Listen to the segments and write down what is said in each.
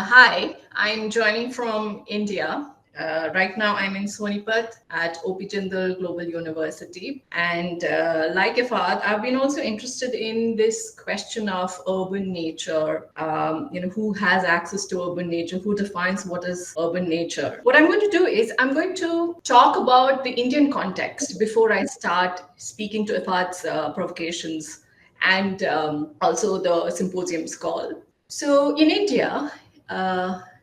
Hi, I'm joining from India. Right now, I'm in Sonipat at OP Jindal Global University. And like Ifad, I've been also interested in this question of urban nature. Who has access to urban nature? Who defines what is urban nature? What I'm going to do is I'm going to talk about the Indian context before I start speaking to Ifad's provocations and also the symposium's call. So in India,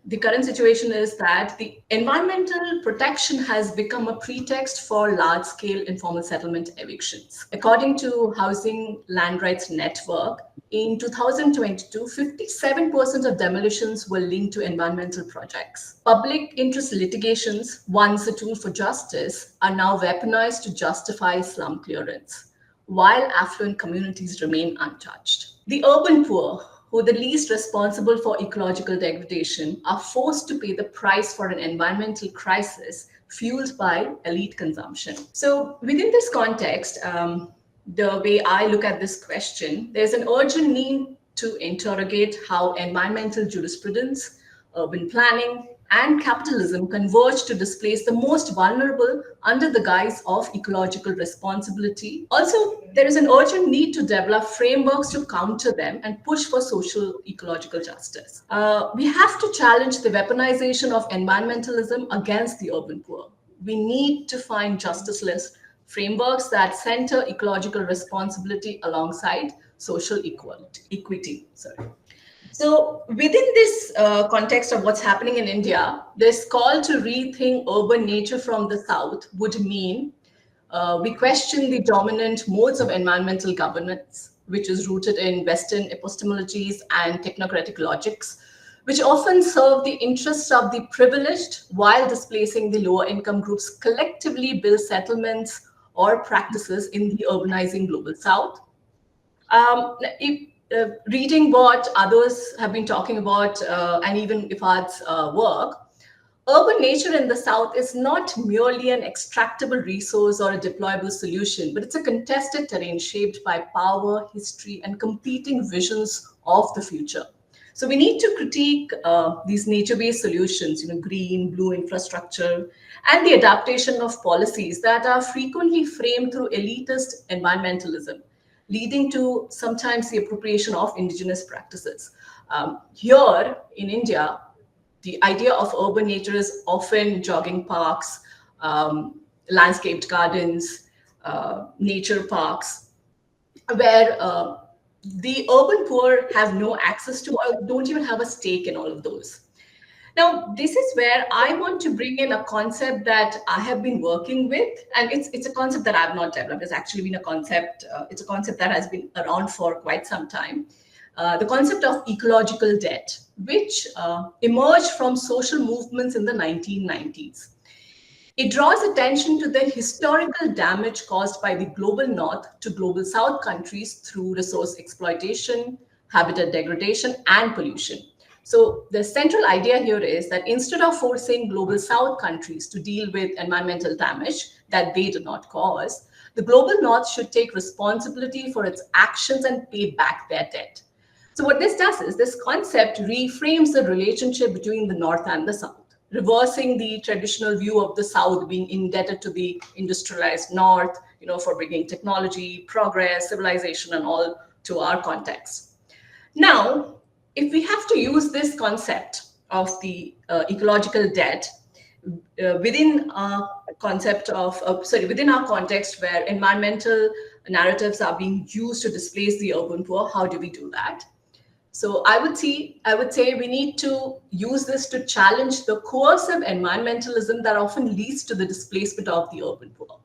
the current situation is that the environmental protection has become a pretext for large-scale informal settlement evictions. According to Housing Land Rights Network, in 2022, 57% of demolitions were linked to environmental projects. Public interest litigations, once a tool for justice, are now weaponized to justify slum clearance, while affluent communities remain untouched. The urban poor, who are the least responsible for ecological degradation, are forced to pay the price for an environmental crisis fueled by elite consumption. So, within this context, the way I look at this question, there's an urgent need to interrogate how environmental jurisprudence, urban planning, and capitalism converge to displace the most vulnerable under the guise of ecological responsibility. Also, there is an urgent need to develop frameworks to counter them and push for social ecological justice. We have to challenge the weaponization of environmentalism against the urban poor. We need to find justiceless frameworks that center ecological responsibility alongside social equity. Sorry. So, within this context of what's happening in India, this call to rethink urban nature from the South would mean we question the dominant modes of environmental governance, which is rooted in Western epistemologies and technocratic logics, which often serve the interests of the privileged while displacing the lower income groups collectively build settlements or practices in the urbanizing global South. Reading what others have been talking about, and even Ifad's work, urban nature in the South is not merely an extractable resource or a deployable solution, but it's a contested terrain shaped by power, history, and competing visions of the future. So we need to critique these nature-based solutions, green, blue infrastructure, and the adaptation of policies that are frequently framed through elitist environmentalism, leading to sometimes the appropriation of indigenous practices. Here in India, the idea of urban nature is often jogging parks, landscaped gardens, nature parks, where the urban poor have no access to or don't even have a stake in all of those. Now, this is where I want to bring in a concept that I have been working with, and it's a concept that I've not developed. It's actually been a concept. It's a concept that has been around for quite some time. The concept of ecological debt, which emerged from social movements in the 1990s. It draws attention to the historical damage caused by the global north to global south countries through resource exploitation, habitat degradation, and pollution. So the central idea here is that instead of forcing global south countries to deal with environmental damage that they did not cause, the global north should take responsibility for its actions and pay back their debt. So what this does is this concept reframes the relationship between the north and the south, reversing the traditional view of the south being indebted to the industrialized north, for bringing technology, progress, civilization, and all to our context. Now, if we have to use this concept of the ecological debt within our concept of, within our context where environmental narratives are being used to displace the urban poor, how do we do that? So I would say we need to use this to challenge the coercive environmentalism that often leads to the displacement of the urban poor.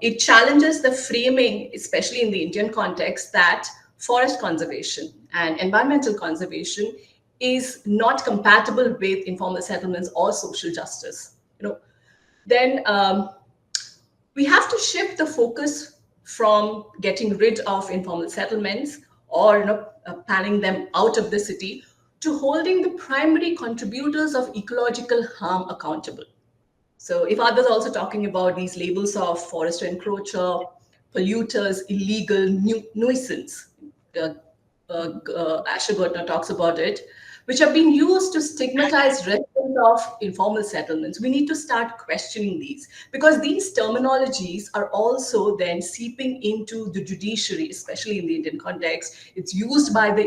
It challenges the framing, especially in the Indian context, that forest conservation and environmental conservation is not compatible with informal settlements or social justice. Then we have to shift the focus from getting rid of informal settlements or panning them out of the city to holding the primary contributors of ecological harm accountable. So if others are also talking about these labels of forest encroacher, polluters, illegal nuisance, Asher Gertner talks about it. which have been used to stigmatize residents of informal settlements. We need to start questioning these, because these terminologies are also then seeping into the judiciary, especially in the Indian context. It's used by the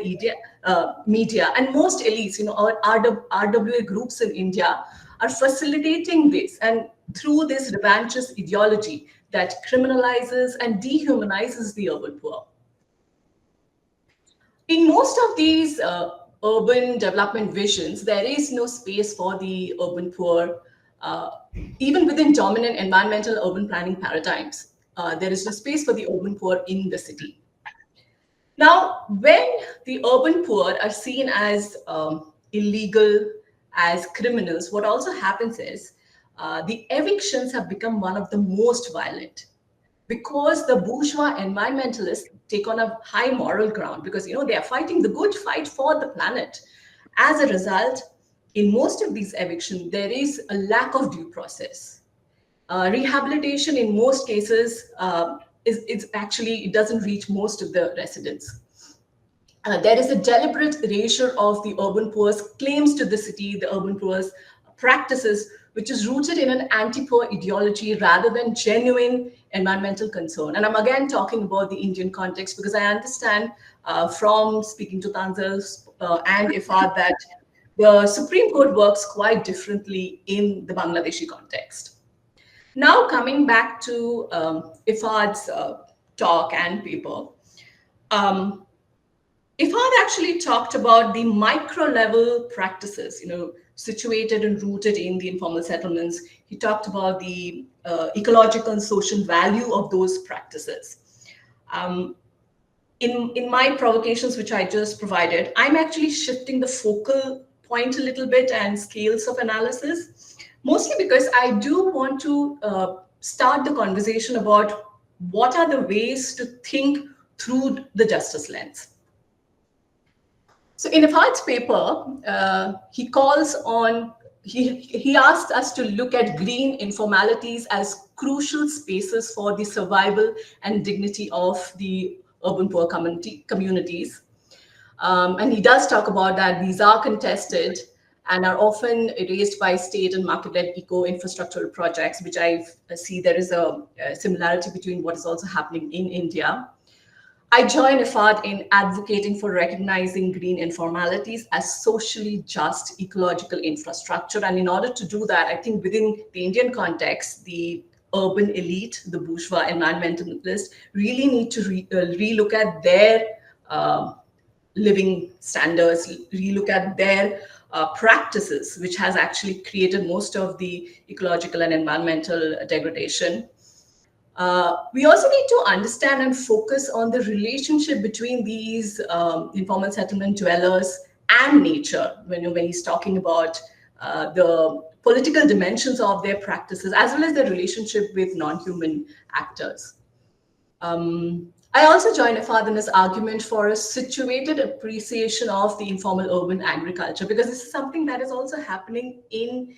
media, and most elites, our RWA groups in India are facilitating this, and through this revanchist ideology that criminalizes and dehumanizes the urban poor. In most of these urban development visions, there is no space for the urban poor, uh, even within dominant environmental urban planning paradigms. There is no space for the urban poor in the city. Now, when the urban poor are seen as illegal, as criminals, what also happens is the evictions have become one of the most violent, because the bourgeois environmentalists take on a high moral ground, because they are fighting the good fight for the planet. As a result, in most of these evictions, there is a lack of due process. Rehabilitation in most cases is actually, it doesn't reach most of the residents. There is a deliberate erasure of the urban poor's claims to the city, the urban poor's practices, which is rooted in an anti-poor ideology rather than genuine environmental concern. And I'm again talking about the Indian context, because I understand from speaking to Tanzil and Ifad that the Supreme Court works quite differently in the Bangladeshi context. Now, coming back to Ifad's talk and paper, Ifad actually talked about the micro level practices, situated and rooted in the informal settlements. He talked about the ecological and social value of those practices. In my provocations, which I just provided, I'm actually shifting the focal point a little bit and scales of analysis, mostly because I do want to start the conversation about what are the ways to think through the justice lens. So in Ifad's paper, he calls on, he asked us to look at green informalities as crucial spaces for the survival and dignity of the urban poor communities. And he does talk about that these are contested and are often erased by state and market-led eco-infrastructural projects, which I see there is a similarity between what is also happening in India. I join Ifad in advocating for recognizing green informalities as socially just ecological infrastructure. And in order to do that, I think within the Indian context, the urban elite, the bourgeois environmentalists, really need to relook at their living standards, relook at their practices, which has actually created most of the ecological and environmental degradation. We also need to understand and focus on the relationship between these informal settlement dwellers and nature when he's talking about the political dimensions of their practices, as well as their relationship with non-human actors. I also join Ifad in his argument for a situated appreciation of the informal urban agriculture, because this is something that is also happening in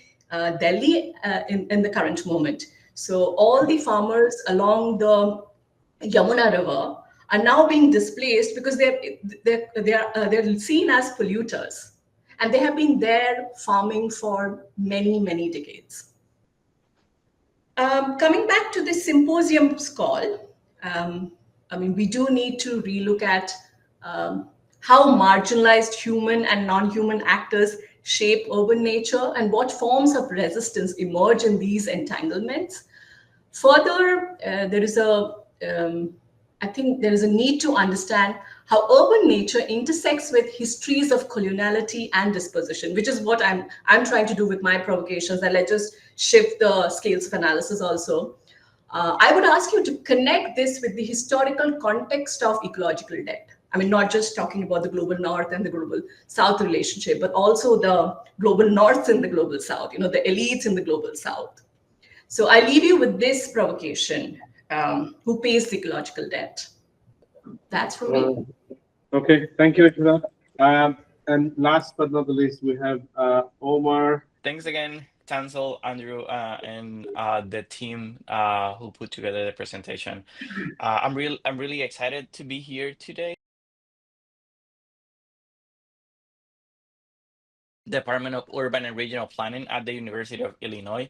Delhi in the current moment. So all the farmers along the Yamuna River are now being displaced because they're seen as polluters, and they have been there farming for many, many decades. Coming back to the symposium's call, we do need to relook at how marginalized human and non-human actors shape urban nature and what forms of resistance emerge in these entanglements. Further, I think there is a need to understand how urban nature intersects with histories of coloniality and disposition, which is what I'm trying to do with my provocations. And let's just shift the scales of analysis also. I would ask you to connect this with the historical context of ecological debt. Not just talking about the global north and the global south relationship, but also the global north and the global south, the elites in the global south. So I leave you with this provocation. Who pays the ecological debt? That's from me. Okay, thank you, Ishita. And last but not the least, we have Omar. Thanks again, Tanzil, Andrew, and the team who put together the presentation. I'm really excited to be here today. Department of Urban and Regional Planning at the University of Illinois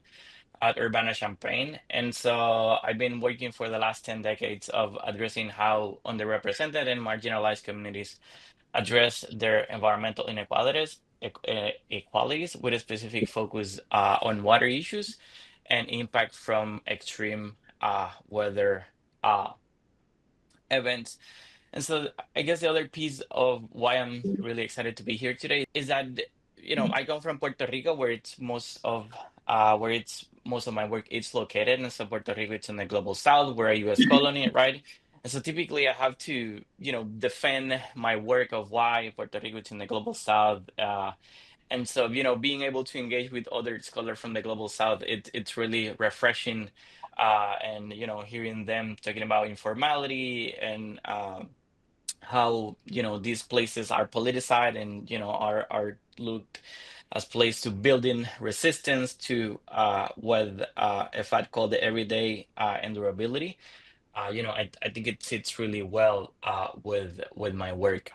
at Urbana-Champaign. And so I've been working for the last 10 decades of addressing how underrepresented and marginalized communities address their environmental inequalities, equalities with a specific focus on water issues and impact from extreme weather uh, events. And so I guess the other piece of why I'm really excited to be here today is that, I come from Puerto Rico where it's most of my work is located. And so Puerto Rico, it's in the global south, we're a US colony, right? And so typically I have to, defend my work of why Puerto Rico is in the global south. And so, being able to engage with other scholars from the global south, it's really refreshing. And, hearing them talking about informality and how these places are politicized and are looked as place to building resistance to what Efad called the everyday endurability. I think it sits really well with my work.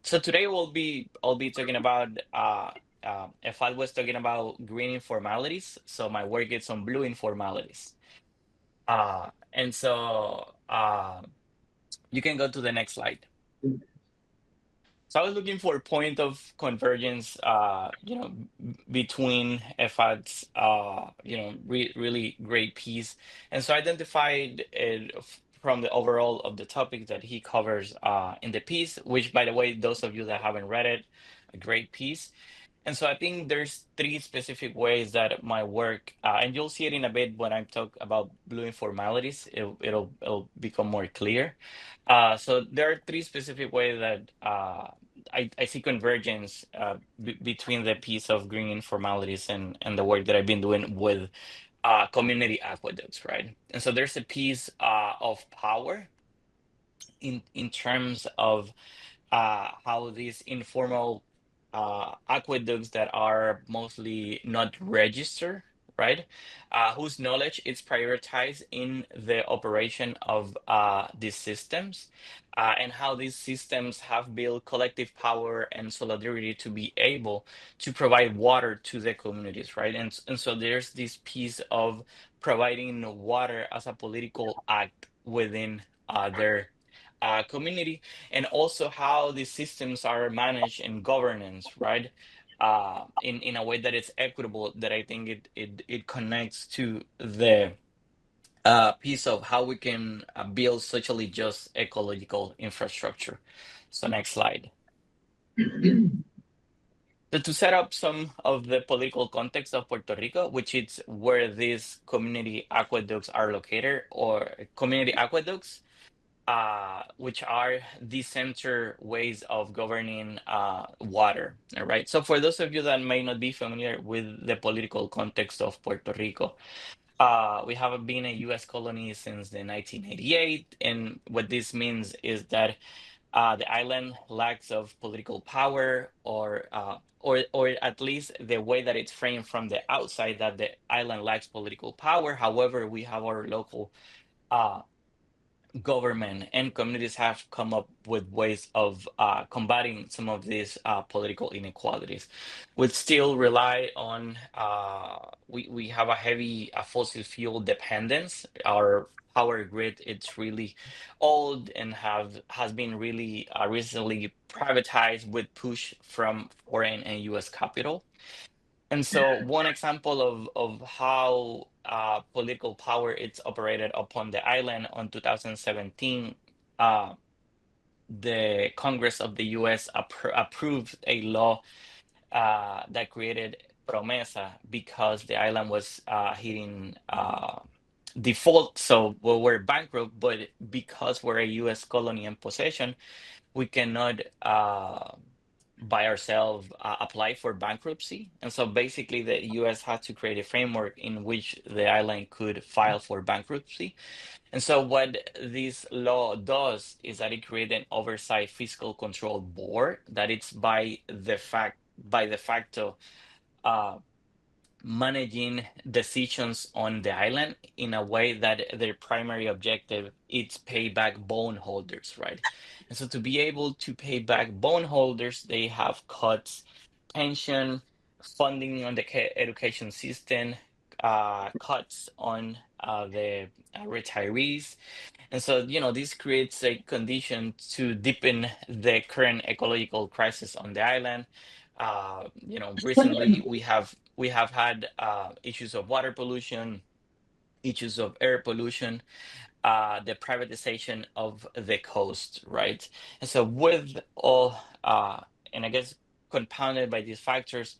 So today I'll be talking about Efad was talking about green informalities, so my work is on blue informalities. And so you can go to the next slide. So I was looking for a point of convergence, between FAD's, really great piece. And so I identified it from the overall of the topic that he covers in the piece, which, by the way, those of you that haven't read it, a great piece. And so I think there's three specific ways that my work, and you'll see it in a bit when I talk about blue informalities, it'll become more clear. So there are three specific ways that I see convergence between the piece of green informalities and the work that I've been doing with community aqueducts, right? And so there's a piece of power in terms of how these informal aqueducts that are mostly not registered, right? Whose knowledge is prioritized in the operation of these systems, and how these systems have built collective power and solidarity to be able to provide water to the communities, right? And so there's this piece of providing water as a political act within their community, and also how these systems are managed in governance, right? In a way that it's equitable, that I think it connects to the piece of how we can build socially just ecological infrastructure. So next slide. So to set up some of the political context of Puerto Rico, which is where these community aqueducts are located, or community aqueducts, which are the center ways of governing water. All right. So for those of you that may not be familiar with the political context of Puerto Rico, we have been a U.S. colony since the 1988, and what this means is that the island lacks of political power, or at least the way that it's framed from the outside, that the island lacks political power. However, we have our local uh, government and communities have come up with ways of combating some of these political inequalities. We still rely on, we have a heavy fossil fuel dependence. Our power grid, it's really old and has been really recently privatized with push from foreign and US capital. And so one example of how political power it's operated upon the island on 2017, uh, the Congress of the US approved a law that created Promesa because the island was hitting default. So we're bankrupt, but because we're a US colony and possession, we cannot by ourselves apply for bankruptcy. And so basically the US had to create a framework in which the island could file for bankruptcy. And so what this law does is that it creates an oversight fiscal control board that it's by de facto uh, managing decisions on the island in a way that their primary objective is pay back bondholders, right? And so to be able to pay back bondholders, they have cuts pension, funding on the education system, cuts on the retirees. And so, this creates a condition to deepen the current ecological crisis on the island. Recently we have had issues of water pollution, issues of air pollution, the privatization of the coast, right? And so with all, and I guess compounded by these factors,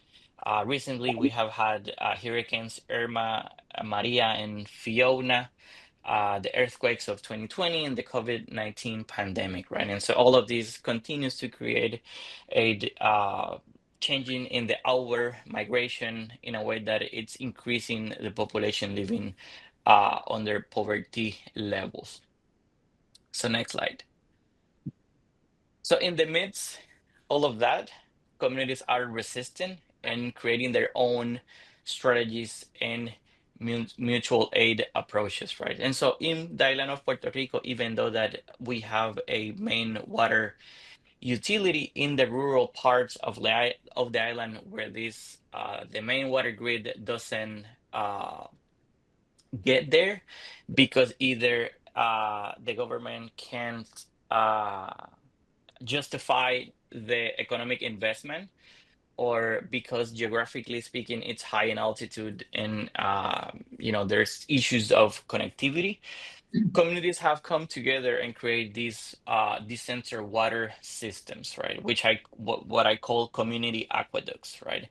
recently we have had hurricanes Irma, Maria, and Fiona, the earthquakes of 2020, and the COVID-19 pandemic, right? And so all of these continues to create a changing in the outward migration in a way that it's increasing the population living under poverty levels. So next slide. So in the midst all of that, communities are resistant and creating their own strategies and mutual aid approaches, right? And so in the island of Puerto Rico, even though that we have a main water utility in the rural parts of the island where this the main water grid doesn't get there because either the government can't uh, justify the economic investment, or because geographically speaking it's high in altitude and there's issues of connectivity. Communities have come together and create these decentralized water systems, right, which what I call community aqueducts, right?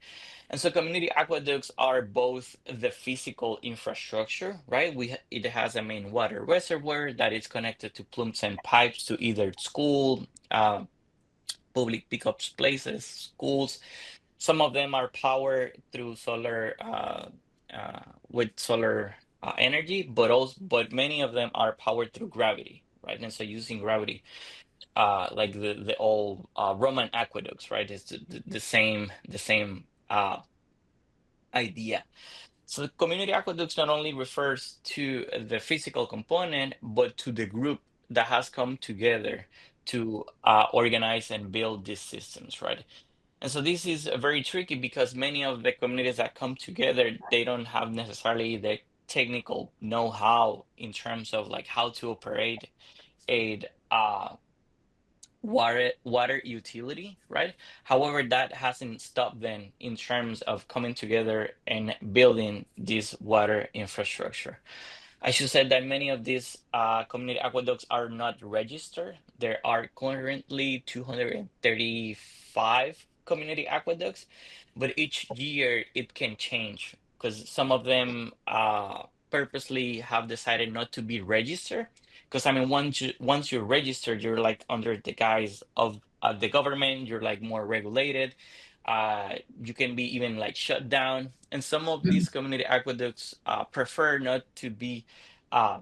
And so community aqueducts are both the physical infrastructure, right? It has a main water reservoir that is connected to plumes and pipes to either school, public pickups places, schools. Some of them are powered through solar, with solar energy, but many of them are powered through gravity, right? And so using gravity, like the old Roman aqueducts, right? It's the same idea. So community aqueducts not only refers to the physical component, but to the group that has come together to organize and build these systems, right? And so this is very tricky because many of the communities that come together, they don't have necessarily the technical know-how in terms of like how to operate a water utility, right? However, that hasn't stopped them in terms of coming together and building this water infrastructure. I should say that many of these community aqueducts are not registered. There are currently 235 community aqueducts, but each year it can change because some of them purposely have decided not to be registered. Because I mean, once you're registered, you're like under the guise of the government. You're like more regulated. You can be even like shut down. And some of these community aqueducts prefer not to be uh,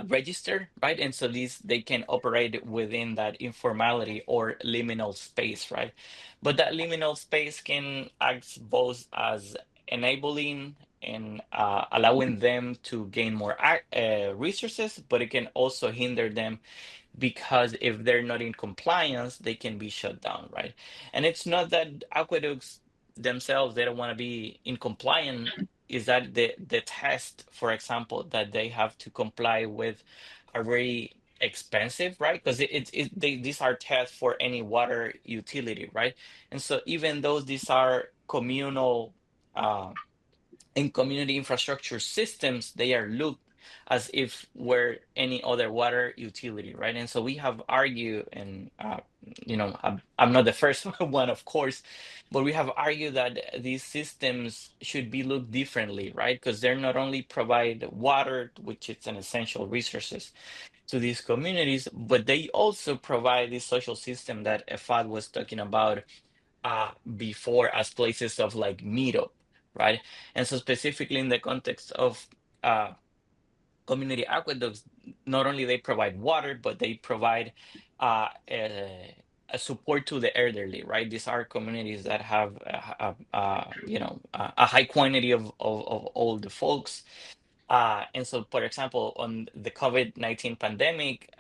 registered, right? And so these they can operate within that informality or liminal space, right? But that liminal space can act both as enabling and allowing them to gain more resources, but it can also hinder them because if they're not in compliance, they can be shut down, right? And it's not that aqueducts themselves they don't want to be in compliance. Is that the test, for example, that they have to comply with are very expensive, right? Because these are tests for any water utility, right? And so even though these are communal in community infrastructure systems, they are looked as if were any other water utility, right? And so we have argued, and I'm not the first one, of course, but we have argued that these systems should be looked differently, right? Because they're not only provide water, which is an essential resources to these communities, but they also provide this social system that Efad was talking about before as places of like meetup, right? And so specifically in the context of uh, community aqueducts, not only they provide water, but they provide a support to the elderly, right? These are communities that have a high quantity of old folks. And so, for example, on the COVID-19 pandemic,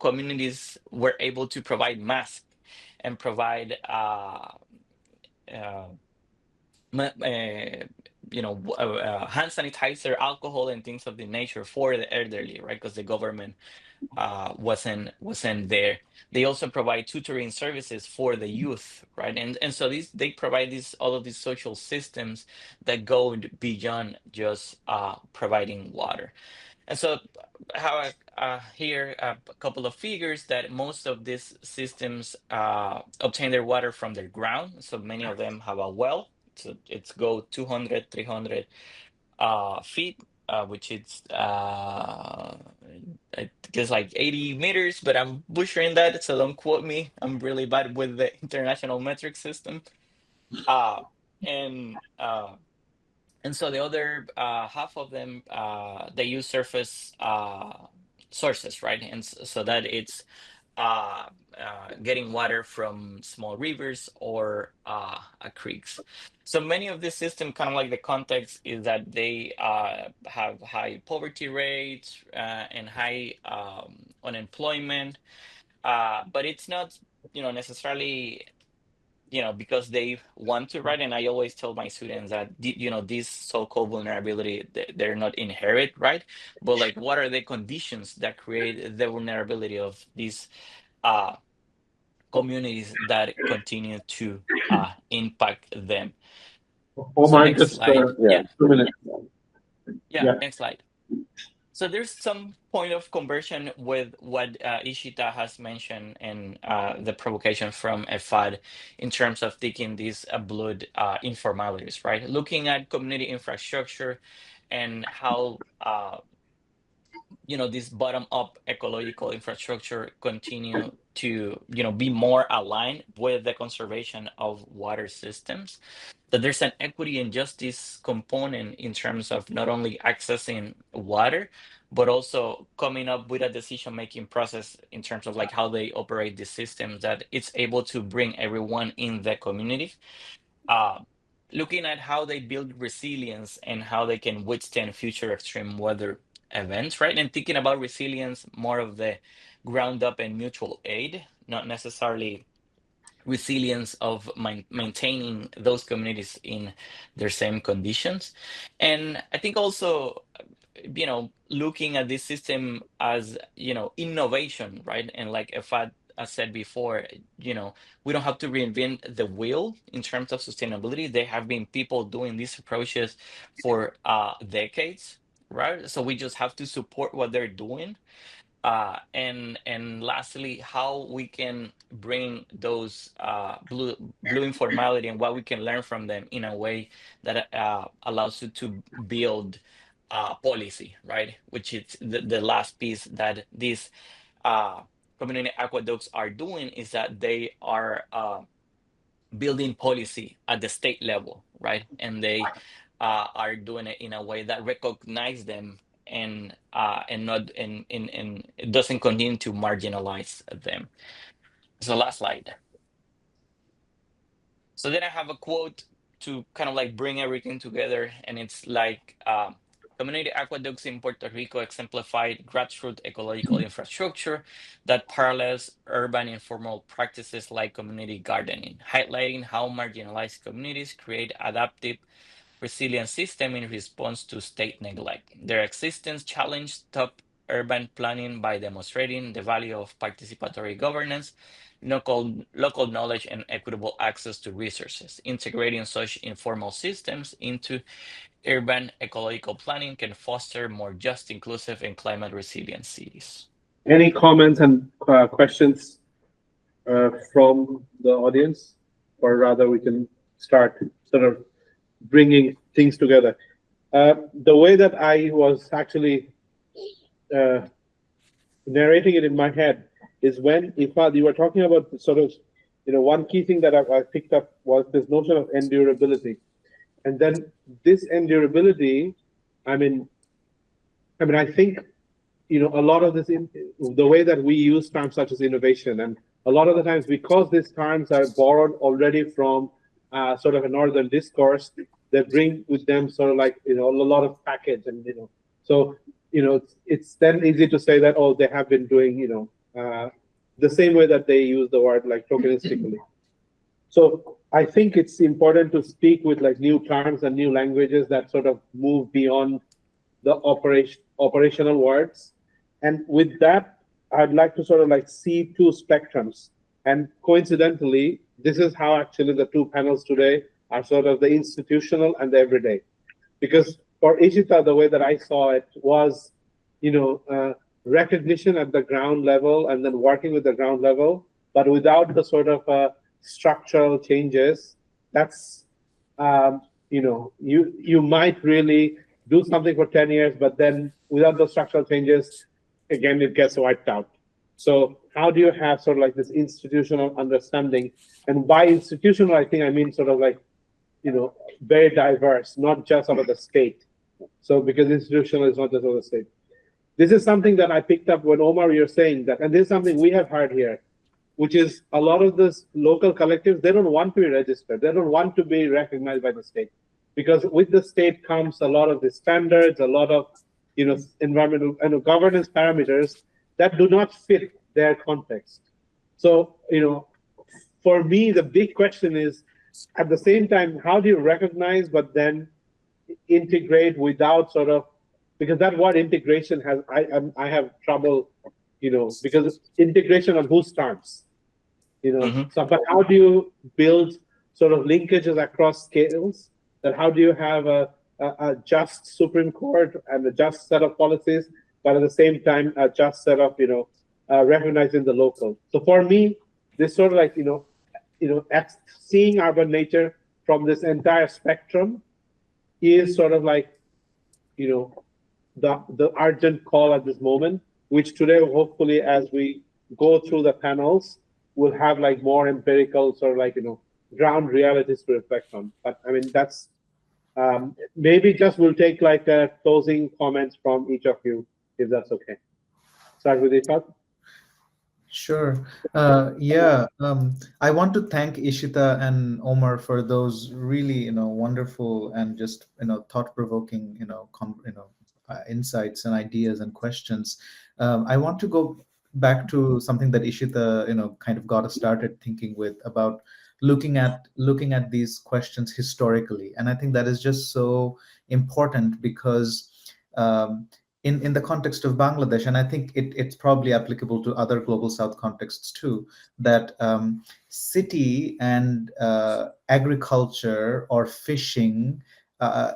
communities were able to provide masks and provide hand sanitizer, alcohol, and things of the nature for the elderly, right? Because the government wasn't there. They also provide tutoring services for the youth, right? And so they provide all of these social systems that go beyond just providing water. And so how here a couple of figures that most of these systems obtain their water from their ground. So many of them have a well. So it's go 200, 300 feet, which is I guess like 80 meters, but I'm butchering that, so don't quote me. I'm really bad with the international metric system. Uh, and uh, and so the other half of them, they use surface sources, right? And so that it's uh, getting water from small rivers or creeks. So many of this system, kind of like the context, is that they have high poverty rates and high unemployment, but it's not, necessarily because they want to, right? And I always tell my students that this so-called vulnerability, they're not inherent, right? But like, what are the conditions that create the vulnerability of these communities that continue to impact them? Oh So my, next just slide. Yeah, 2 minutes. yeah, Yeah. next slide. So there's some point of conversion with what Ishita has mentioned and the provocation from EFAD in terms of taking these blood informalities, right? Looking at community infrastructure and how this bottom-up ecological infrastructure continue to be more aligned with the conservation of water systems. That there's an equity and justice component in terms of not only accessing water, but also coming up with a decision-making process in terms of like how they operate the systems, that it's able to bring everyone in the community. Looking at how they build resilience and how they can withstand future extreme weather events, right? And thinking about resilience more of the ground up and mutual aid, not necessarily resilience of maintaining those communities in their same conditions. And I think also, looking at this system as, innovation, right? And like if I said before, we don't have to reinvent the wheel in terms of sustainability. There have been people doing these approaches for decades, right? So we just have to support what they're doing. And lastly, how we can bring those blue informality and what we can learn from them in a way that allows you to build policy, right? Which is the last piece that these community aqueducts are doing, is that they are building policy at the state level, right? And they are doing it in a way that recognize them and not and it doesn't continue to marginalize them. So last slide. So then I have a quote to kind of like bring everything together, and it's like community aqueducts in Puerto Rico exemplified grassroots ecological infrastructure that parallels urban informal practices like community gardening, highlighting how marginalized communities create adaptive resilient system in response to state neglect. Their existence challenged top urban planning by demonstrating the value of participatory governance, local knowledge, and equitable access to resources. Integrating such informal systems into urban ecological planning can foster more just, inclusive, and climate resilient cities. Any comments and questions from the audience, or rather, we can start sort of bringing things together. The way that I was actually narrating it in my head is when, Ifad, you were talking about the sort of, one key thing that I picked up was this notion of endurability. And then this endurability, I mean, I think, a lot of this, the way that we use terms such as innovation, and a lot of the times, because these terms are borrowed already from sort of a northern discourse, they bring with them sort of like, a lot of package, and, so, it's then easy to say that, oh, they have been doing, the same way that they use the word like tokenistically. So I think it's important to speak with like new terms and new languages that sort of move beyond the operational words. And with that, I'd like to sort of like see two spectrums. And coincidentally, this is how actually the two panels today are sort of the institutional and the everyday. Because for Ishita, the way that I saw it was, recognition at the ground level and then working with the ground level, but without the sort of structural changes. That's you might really do something for 10 years, but then without the structural changes, again it gets wiped out. So how do you have sort of like this institutional understanding? And by institutional, I think I mean sort of like very diverse, not just about the state. So because institutional is not just about the state. This is something that I picked up when Omar, you're saying that, and this is something we have heard here, which is a lot of this local collectives, they don't want to be registered. They don't want to be recognized by the state, because with the state comes a lot of the standards, a lot of environmental and governance parameters that do not fit their context. So for me, the big question is, at the same time, how do you recognize but then integrate without sort of, because that word integration has I have trouble, because integration on whose terms, So, but how do you build sort of linkages across scales? That how do you have a just Supreme Court and a just set of policies, but at the same time a just set of recognizing the local. So for me, this sort of like seeing urban nature from this entire spectrum is sort of like the urgent call at this moment, which today hopefully as we go through the panels we'll have like more empirical sort of like ground realities to reflect on. But I mean that's maybe just we'll take like closing comments from each of you, if that's okay. Start with Ishaq. Sure. I want to thank Ishita and Omar for those really, wonderful and just, thought-provoking, insights and ideas and questions. I want to go back to something that Ishita, kind of got us started thinking with about looking at these questions historically, and I think that is just so important because. In the context of Bangladesh, and I think it's probably applicable to other global South contexts too, that city and agriculture or fishing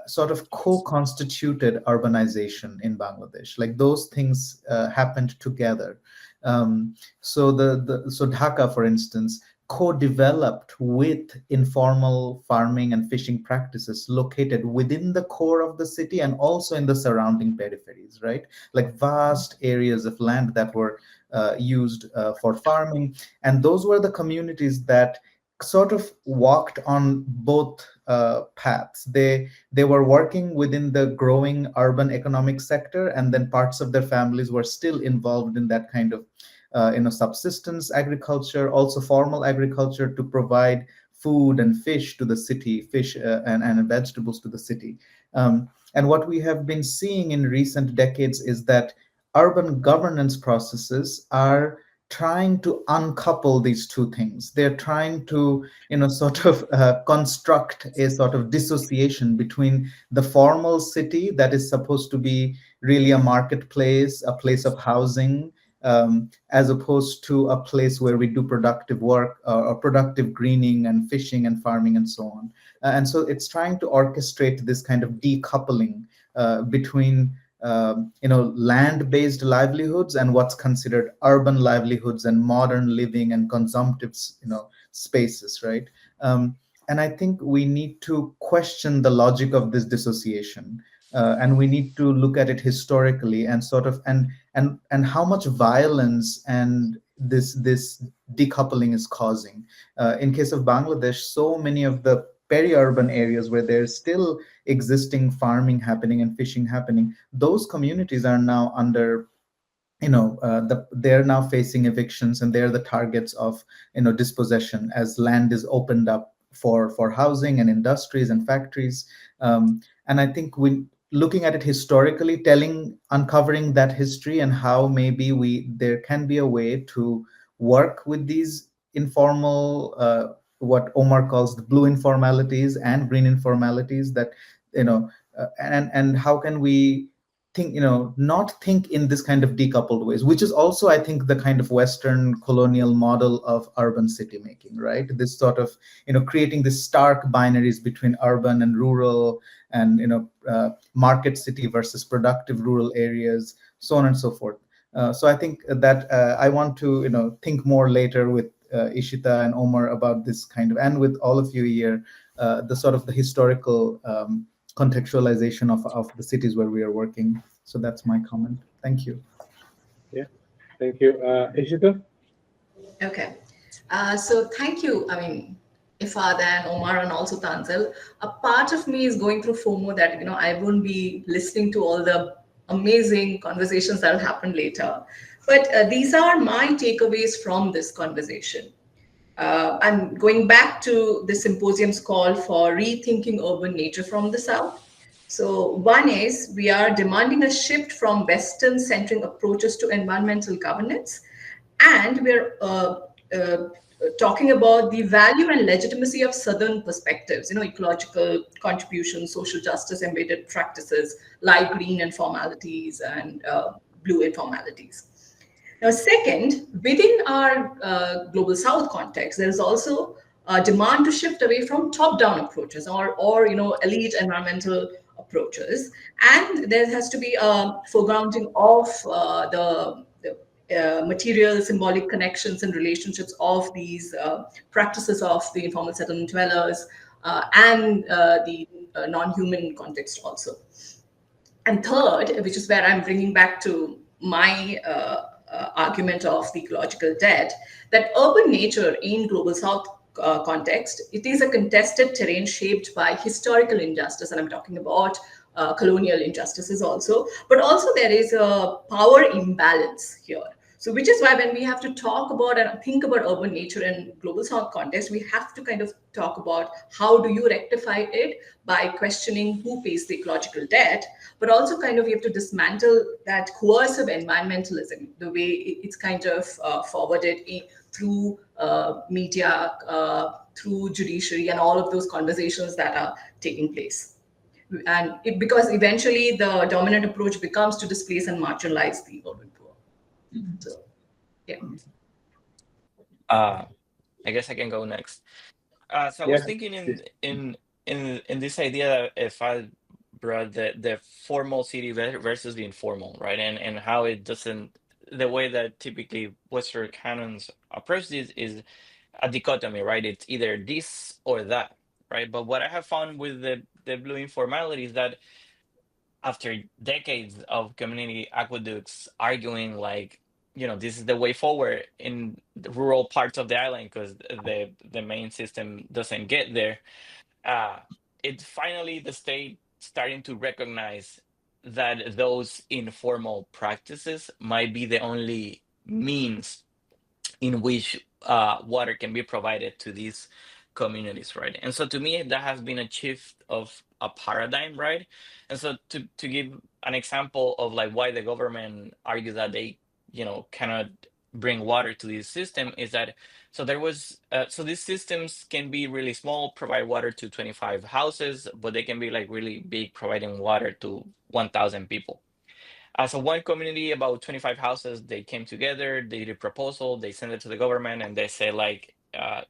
sort of co-constituted urbanization in Bangladesh. Like those things happened together. So so Dhaka, for instance, co-developed with informal farming and fishing practices located within the core of the city and also in the surrounding peripheries, right? Like vast areas of land that were used for farming. And those were the communities that sort of walked on both paths. They were working within the growing urban economic sector, and then parts of their families were still involved in that kind of subsistence agriculture, also formal agriculture to provide food and fish to the city, fish and vegetables to the city. And what we have been seeing in recent decades is that urban governance processes are trying to uncouple these two things. They're trying to, sort of construct a sort of dissociation between the formal city that is supposed to be really a marketplace, a place of housing, as opposed to a place where we do productive work or productive greening and fishing and farming and so on. And so it's trying to orchestrate this kind of decoupling between land-based livelihoods and what's considered urban livelihoods and modern living and consumptive spaces, right? And I think we need to question the logic of this dissociation. And we need to look at it historically and sort of and how much violence and this decoupling is causing. In case of Bangladesh, so many of the peri-urban areas where there's still existing farming happening and fishing happening, those communities are now under they're now facing evictions, and they're the targets of dispossession as land is opened up for housing and industries and factories. And I think looking at it historically, uncovering that history and how maybe there can be a way to work with these informal, what Omar calls the blue informalities and green informalities, that and how can we think, not think in this kind of decoupled ways, which is also, I think, the kind of Western colonial model of urban city making, right? This sort of, creating this stark binaries between urban and rural, and market city versus productive rural areas, so on and so forth. So I think that I want to, think more later with Ishita and Omar about this kind of, and with all of you here, the sort of the historical contextualization of the cities where we are working. So that's my comment. Thank you. Yeah, thank you. Ishita? Okay. So thank you. I mean, Ifad and Omar and also Tanzil. A part of me is going through FOMO that, I won't be listening to all the amazing conversations that will happen later. But these are my takeaways from this conversation. I'm going back to the symposium's call for rethinking urban nature from the South. So, one is we are demanding a shift from Western-centric approaches to environmental governance, and we're talking about the value and legitimacy of Southern perspectives, ecological contributions, social justice embedded practices, light green informalities, and blue informalities. Now, second, within our global south context, there is also a demand to shift away from top-down approaches or elite environmental approaches, and there has to be a foregrounding of the material symbolic connections and relationships of these practices of the informal settlement dwellers and the non-human context also. And third, which is where I'm bringing back to my argument of the ecological debt, that urban nature in global south context, it is a contested terrain shaped by historical injustice, and I'm talking about colonial injustices also, but also there is a power imbalance here. So, which is why when we have to talk about and think about urban nature in global south context, we have to kind of talk about how do you rectify it by questioning who pays the ecological debt, but also kind of you have to dismantle that coercive environmentalism, the way it's kind of forwarded through media, through judiciary, and all of those conversations that are taking place. And because eventually the dominant approach becomes to displace and marginalize the urban poor. So, yeah. I guess I can go next. So I was Yes, thinking please. in this idea that if I brought the formal city versus the informal, right, and how it doesn't, the way that typically Western canons approach this is a dichotomy, right? It's either this or that, right? But what I have found with the blue informality is that after decades of community aqueducts arguing like, this is the way forward in the rural parts of the island because the main system doesn't get there, it's finally the state starting to recognize that those informal practices might be the only means in which water can be provided to these communities, right? And so to me, that has been a shift of a paradigm, right? And so to give an example of like why the government argues that they, cannot bring water to this system is that so there was so these systems can be really small, provide water to 25 houses, but they can be like really big, providing water to 1,000 people. So one community, about 25 houses, they came together, they did a proposal, they sent it to the government, and they say like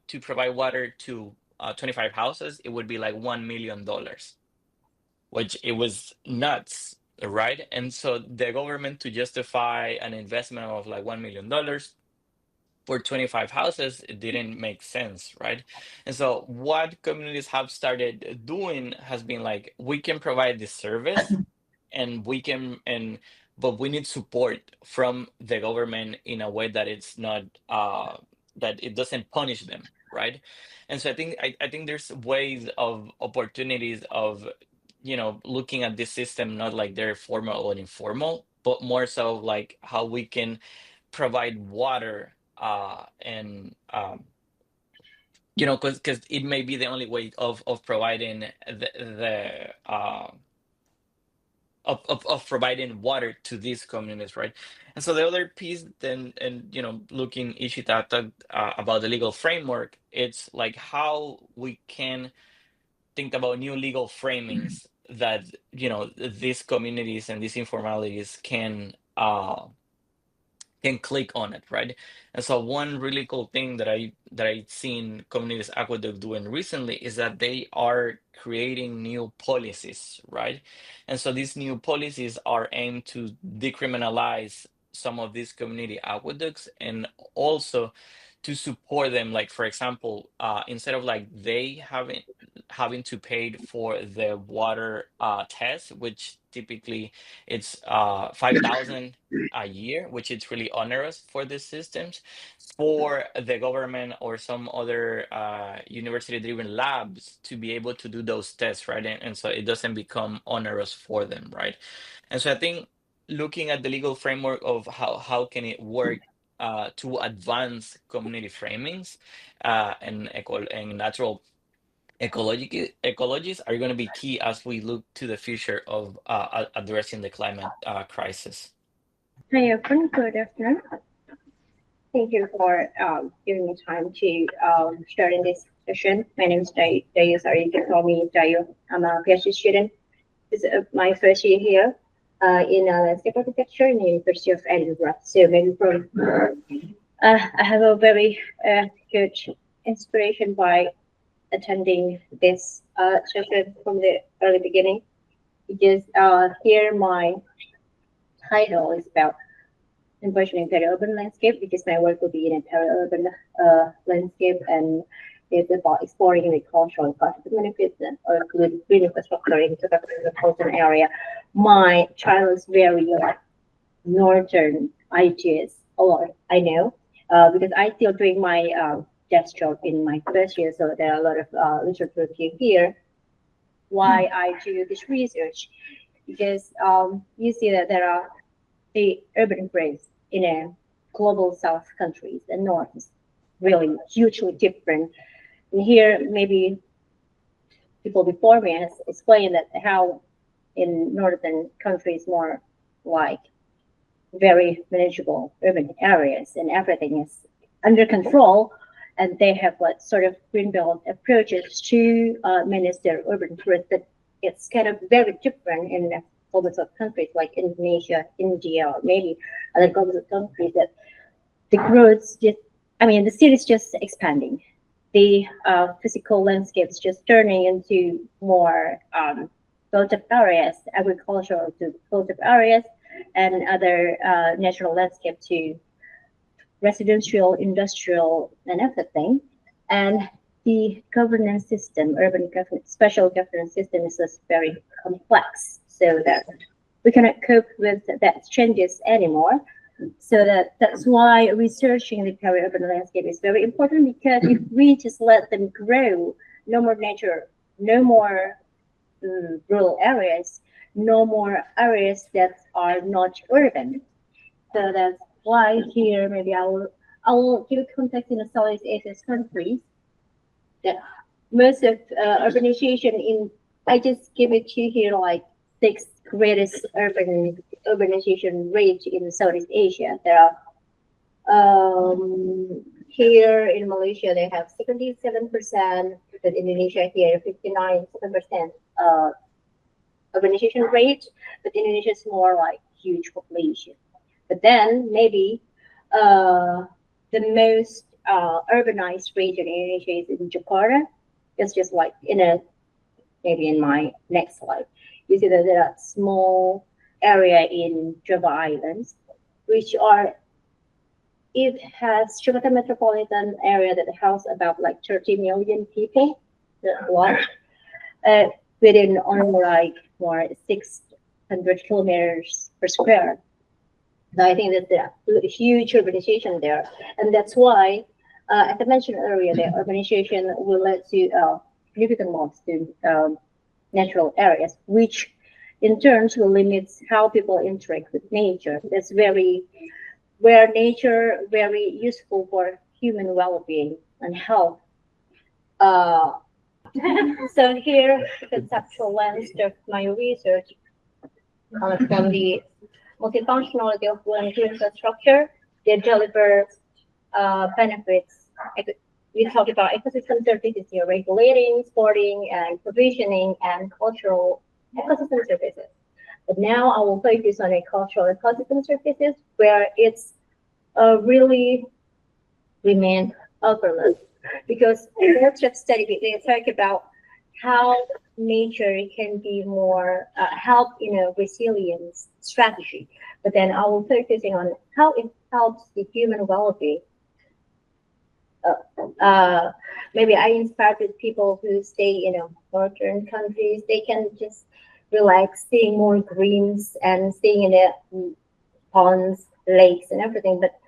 to provide water to 25 houses, it would be like $1 million, which it was nuts, right? And so the government, to justify an investment of like $1 million for 25 houses, it didn't make sense, right? And so what communities have started doing has been like, we can provide this service and we can but we need support from the government in a way that it's not that it doesn't punish them, right? And so I think there's ways of opportunities of looking at this system not like they're formal or informal, but more so like how we can provide water and because it may be the only way of providing the of providing water to these communities, right? And so the other piece then, and looking Ishita talked about the legal framework, it's like how we can think about new legal framings that these communities and these informalities can click on it, right? And so one really cool thing that I seen Communities Aqueduct doing recently is that they are creating new policies, right? And so these new policies are aimed to decriminalize some of these community aqueducts and also to support them. Like, for example, instead of like they having to pay for the water test, which typically it's 5,000 a year, which is really onerous for these systems, for the government or some other university-driven labs to be able to do those tests, right? And so it doesn't become onerous for them, right? And so I think looking at the legal framework of how can it work to advance community framings and natural ecologies are going to be key as we look to the future of addressing the climate crisis. Hi, everyone. Good afternoon. Thank you for giving me time to share in this session. My name is Dayu. Sorry, you can call me Dayu. I'm a PhD student. This is my first year here in landscape architecture in the University of Edinburgh. So maybe from I have a very good inspiration by attending this session from the early beginning, because here my title is about envisioning peri-urban landscape, because my work will be in a peri-urban landscape, and it's about exploring the cultural and positive benefits or include green infrastructure into the metropolitan area. My child is very northern ideas a lot, I know, because I still doing my desk job in my first year, so there are a lot of literature review here. Why I do this research, because you see that there are the urban graves in a global south countries and north is really hugely different. And here maybe people before me has explained that how in northern countries more like very manageable urban areas and everything is under control, and they have what sort of greenbelt approaches to manage their urban growth. But it's kind of very different in global south countries like Indonesia, India, or maybe other global south countries, that the growth just, I mean, the city is just expanding. The physical landscapes just turning into more built-up areas, agricultural to built-up areas, and other natural landscape to residential, industrial, and everything. And the governance system, urban governance, special governance system is just very complex, so that we cannot cope with that changes anymore. So that's why researching the peri-urban landscape is very important, because if we just let them grow, no more nature, no more rural areas, no more areas that are not urban. So that's why here maybe I will give context in the Southeast Asian countries. That most of urbanization in, I just give it to you here like sixth greatest urbanization rate in Southeast Asia. There are here in Malaysia they have 77%, but Indonesia here 59% urbanization rate, but Indonesia is more like huge population. But then maybe the most urbanized region in Indonesia is in Jakarta. It's just like maybe in my next slide, you see that there are small area in Java Islands, which are, it has Jakarta metropolitan area that house about like 30 million people, large, within only like more 600 kilometers per square. So I think that there's a huge urbanization there, and that's why, as I mentioned earlier, the urbanization will lead to significant loss to natural areas, which in turn will limit how people interact with nature. That's where nature very useful for human well-being and health. So here, the conceptual lens of my research, from the multifunctionality of land infrastructure. They deliver benefits. We talked about ecosystem services here, regulating, supporting, and provisioning, and cultural ecosystem services. But now I will focus on a cultural ecosystem services where it's really remain overlooked because lots of study they talk about how nature can be more help in a resilience strategy. But then I will focusing on how it helps the human well-being. Maybe I inspired with people who stay in northern countries. They can just relax, seeing more greens and staying in the ponds, lakes, and everything. But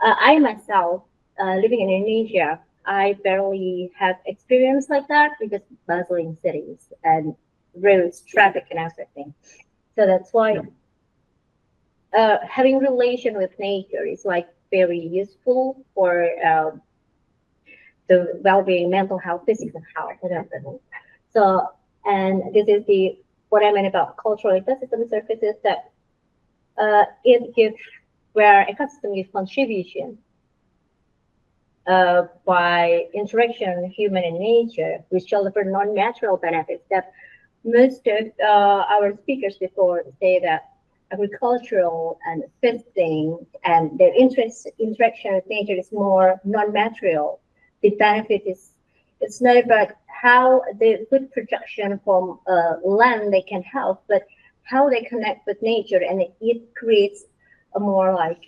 I myself, living in Indonesia, I barely have experience like that because bustling cities and roads, traffic, and everything. So that's why having relation with nature is like very useful for the well-being, mental health, physical health, and everything. So, and this is the what I meant about cultural ecosystem services that it gives where ecosystem gives contribution by interaction human and nature, which deliver non-natural benefits that most of our speakers before say that agricultural and fishing and their interaction with nature is more non-material. The benefit is it's not about how the good production from land they can help, but how they connect with nature, and it creates a more like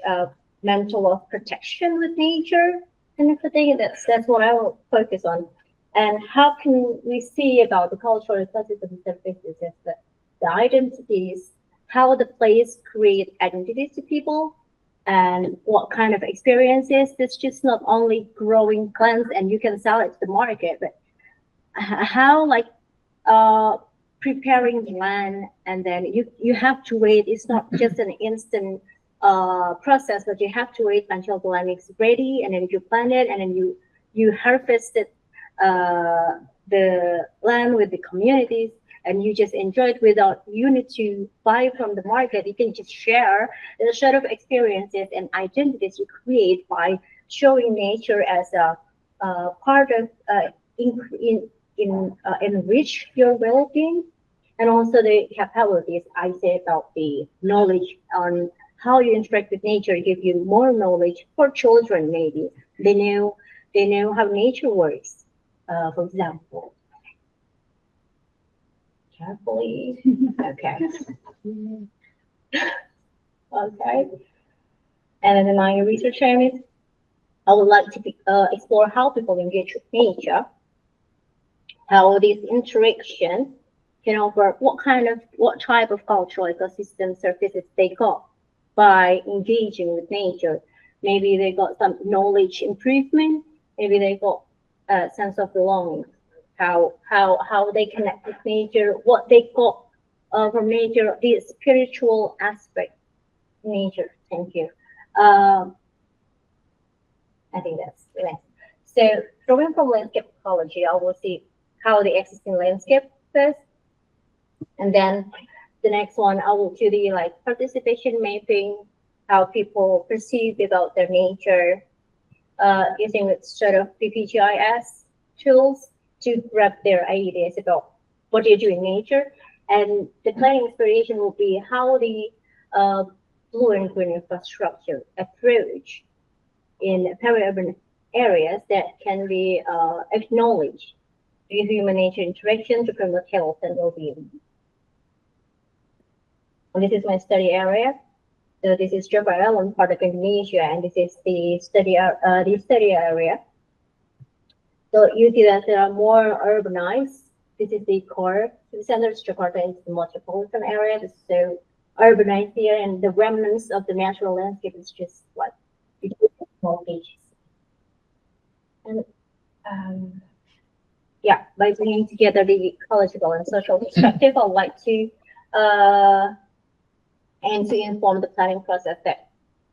mental of protection with nature and everything. That's what I will focus on. And how can we see about the cultural ecosystem services is the identities, how the place create identities to people, and what kind of experiences. It's just not only growing plants and you can sell it to the market, but how like preparing the land, and then you have to wait. It's not just an instant process, but you have to wait until the land is ready, and then you plant it, and then you harvest it, the land with the communities, and you just enjoy it without you need to buy from the market. You can just share the sort of experiences and identities you create by showing nature as a part of enrich your well-being, and also the capabilities I say about the knowledge on how you interact with nature give you more knowledge for children. Maybe they know how nature works. For example, carefully. Okay. Okay. And then my research areas, I would like to explore how people engage with nature, how this interaction can offer what type of cultural ecosystem services they got by engaging with nature. Maybe they got some knowledge improvement. Maybe they got a sense of belonging. How they connect with nature, what they got from nature, the spiritual aspect of nature. Thank you. I think that's the next. So drawing from landscape ecology, I will see how the existing landscape first, and then the next one I will do the like participation mapping, how people perceive about their nature, using with sort of PPGIS tools to grab their ideas about what you do in nature. And the planning inspiration will be how the blue and green infrastructure approach in peri-urban areas that can be acknowledged with human-nature interaction to promote health and well-being. And this is my study area. So this is Java Island, part of Indonesia, and this is the study area. So you see that there are more urbanized. This is the core. The center of Jakarta is the metropolitan area. This is so urbanized here, and the remnants of the natural landscape is just like small beaches. And yeah, by bringing together the ecological and social perspective, I'd like to and to inform the planning process that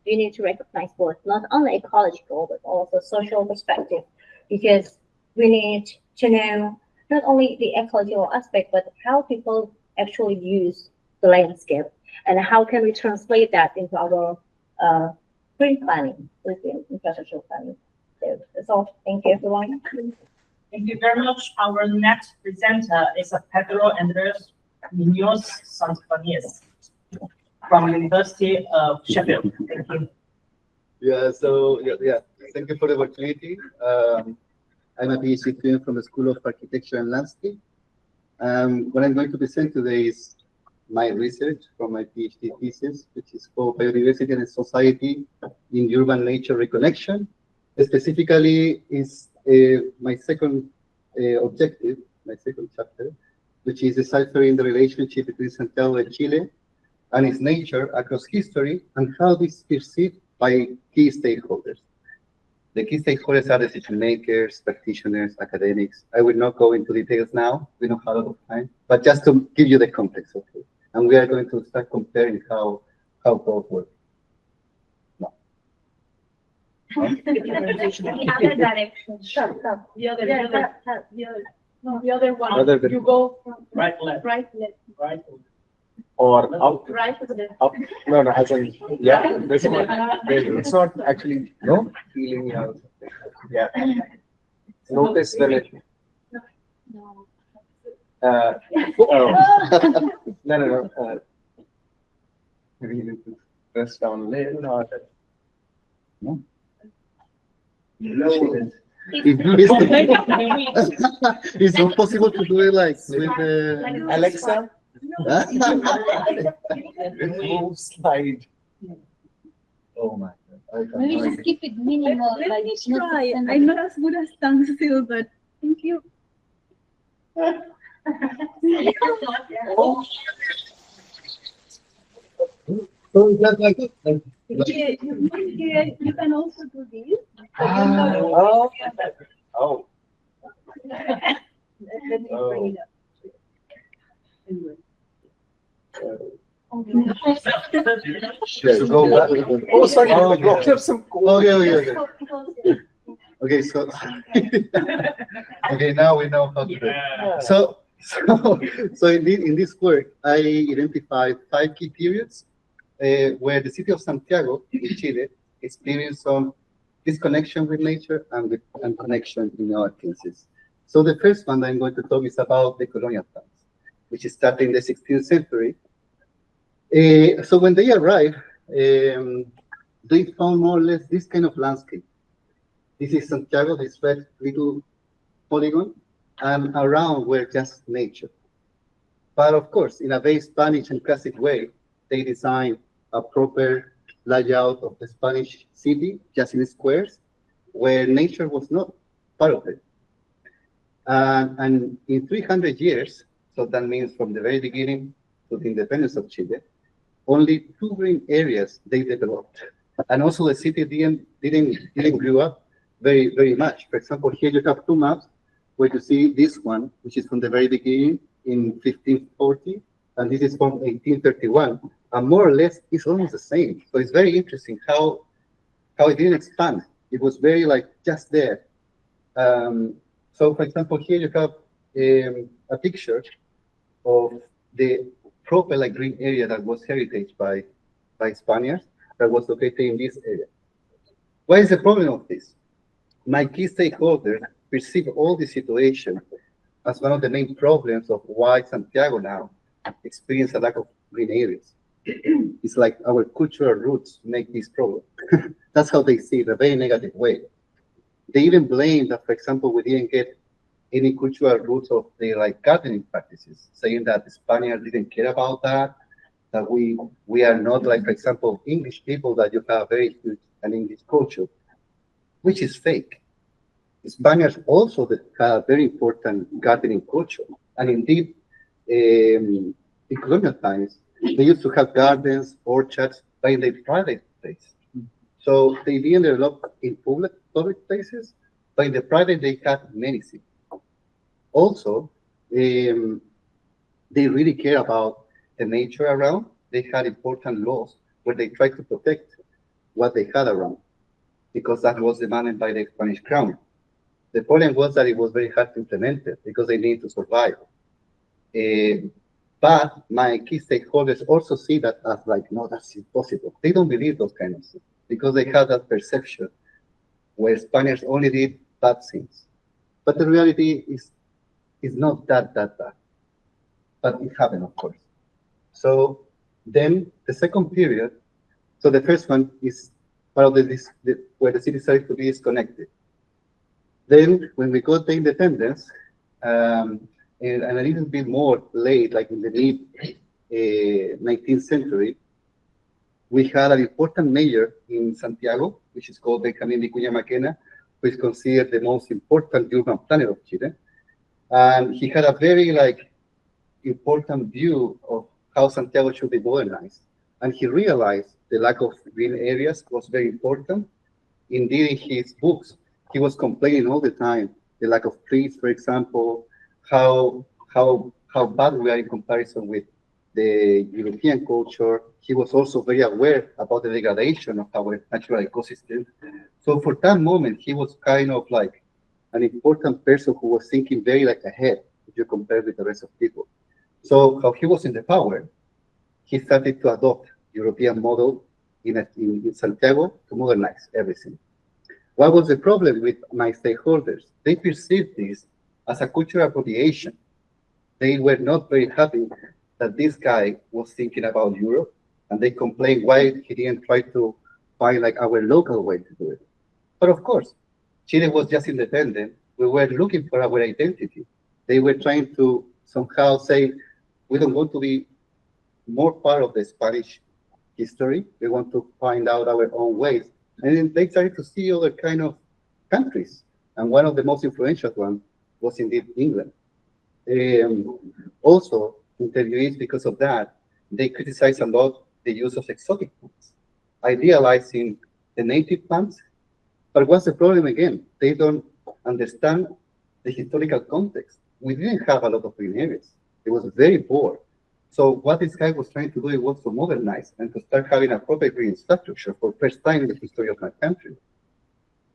we need to recognize both not only ecological but also social perspective, because we need to know not only the ecological aspect but how people actually use the landscape. and how can we translate that into our green planning within infrastructure planning. So that's all. Thank you, everyone. Thank you very much. Our next presenter is Pedro Andres Munoz Santibanez from University of Sheffield. Thank you. Thank you for the opportunity. I'm a PhD student from the School of Architecture and Landscape. What I'm going to present today is my research from my PhD thesis, which is called Biodiversity and Society in Urban Nature Reconnection. Specifically, is my second objective, my second chapter, which is deciphering the relationship between Santiago de Chile and its nature across history and how this is perceived by key stakeholders. The key stakeholders are decision makers, practitioners, academics. I will not go into details now. We don't have a lot of time, but just to give you the context of it. And we are going to start comparing how both work. No. The other direction. Stop. The other one. Other than- You go right, left, Right, left. right. Or up, Right to the left. up. No, as in, yeah, this one. It's not actually, no, feeling out. Yeah. Notice that it, No. no. Maybe you need to press down a little harder. No? It's not possible to do it like with Alexa, remove slide. Oh my God. Maybe just keep it minimal. Let Like me it's not try. the I'm not as good as tongue still, but thank you. So is that like it? You can also do this. Oh. Oh. Let me bring it up. Anyway. So go back. Oh, sorry. Oh, Go yeah. have some. Okay. Okay, so okay, now we know how to do it. Yeah. So in this work, I identified 5 key periods where the city of Santiago in Chile experienced some disconnection with nature and connection in our cases. So the first one that I'm going to talk is about the colonial times, which started in the 16th century. So when they arrived, they found more or less this kind of landscape. This is Santiago, this red little polygon, and around were just nature. But of course, in a very Spanish and classic way, they designed a proper layout of the Spanish city, just in squares, where nature was not part of it. And in 300 years, so that means from the very beginning to the independence of Chile, only 2 green areas they developed. And also the city didn't grow up very much. For example, here you have 2 maps where you see this one, which is from the very beginning in 1540, and this is from 1831, and more or less it's almost the same. So it's very interesting how it didn't expand. It was very like just there. So for example, here you have a picture of the proper like green area that was heritage by Spaniards that was located in this area. What is the problem of this? My key stakeholders perceive all the situation as one of the main problems of why Santiago now experiences a lack of green areas. It's like our cultural roots make this problem. That's how they see it, a very negative way. They even blame that, for example, we didn't get any cultural roots of the like gardening practices, saying that the Spaniards didn't care about that we are not like, for example, English people that you have very huge an English culture, which is fake. Spaniards also have very important gardening culture, and indeed, in colonial times, they used to have gardens, orchards, but in their private place. So they didn't develop in public places, but in the private they had many cities. Also, they really care about the nature around. They had important laws where they tried to protect what they had around, because that was demanded by the Spanish crown. The problem was that it was very hard to implement it because they needed to survive. But my key stakeholders also see that as like, no, that's impossible. They don't believe those kind of things because they have that perception where Spaniards only did bad things. But the reality is not that bad. But it happened, of course. So then the second period, so the first one is part of where the city started to be disconnected. Then when we got the independence, and a little bit more late, like in the mid 19th century, we had an important mayor in Santiago, which is called Benjamin Vicuña Maquena, who is considered the most important urban planner of Chile. And he had a very important view of how Santiago should be modernized. And he realized the lack of green areas was very important. Indeed, in his books, he was complaining all the time, the lack of trees, for example, how bad we are in comparison with the European culture. He was also very aware about the degradation of our natural ecosystem. So for that moment, he was kind of like an important person who was thinking very ahead if you compare with the rest of people. So how he was in the power, he started to adopt European model in Santiago to modernize everything. What was the problem with my stakeholders? They perceived this as a cultural appropriation. They were not very happy that this guy was thinking about Europe, and they complained why he didn't try to find our local way to do it. But of course, Chile was just independent. We were looking for our identity. They were trying to somehow say, we don't want to be more part of the Spanish history. We want to find out our own ways. And then they started to see other kind of countries. And one of the most influential ones was indeed England. Also, interviewees, because of that, they criticize a lot the use of exotic plants, idealizing the native plants. But what's the problem again? They don't understand the historical context. We didn't have a lot of green areas. It was very poor. So what this guy was trying to do was to modernize and to start having a proper green structure for the first time in the history of my country.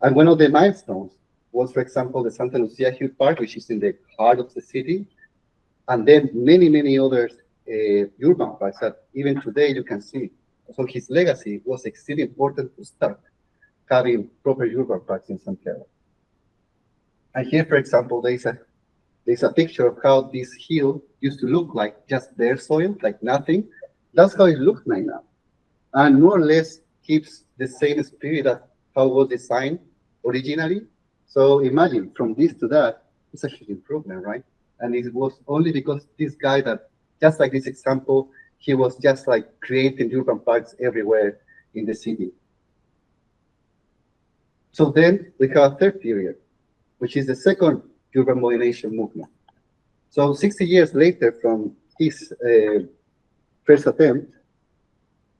And one of the milestones was, for example, the Santa Lucia Hill Park, which is in the heart of the city, and then many, many other urban parks that even today you can see. So his legacy was extremely important to start having proper urban parks in Santiago. And here, for example, there's a picture of how this hill used to look like, just bare soil, like nothing. That's how it looks like now. And more or less keeps the same spirit as how it was designed originally. So imagine from this to that, it's a huge improvement, right? And it was only because this guy that, just like this example, he was just creating urban parks everywhere in the city. So then we have a third period, which is the second urban modernization movement. So 60 years later from his first attempt,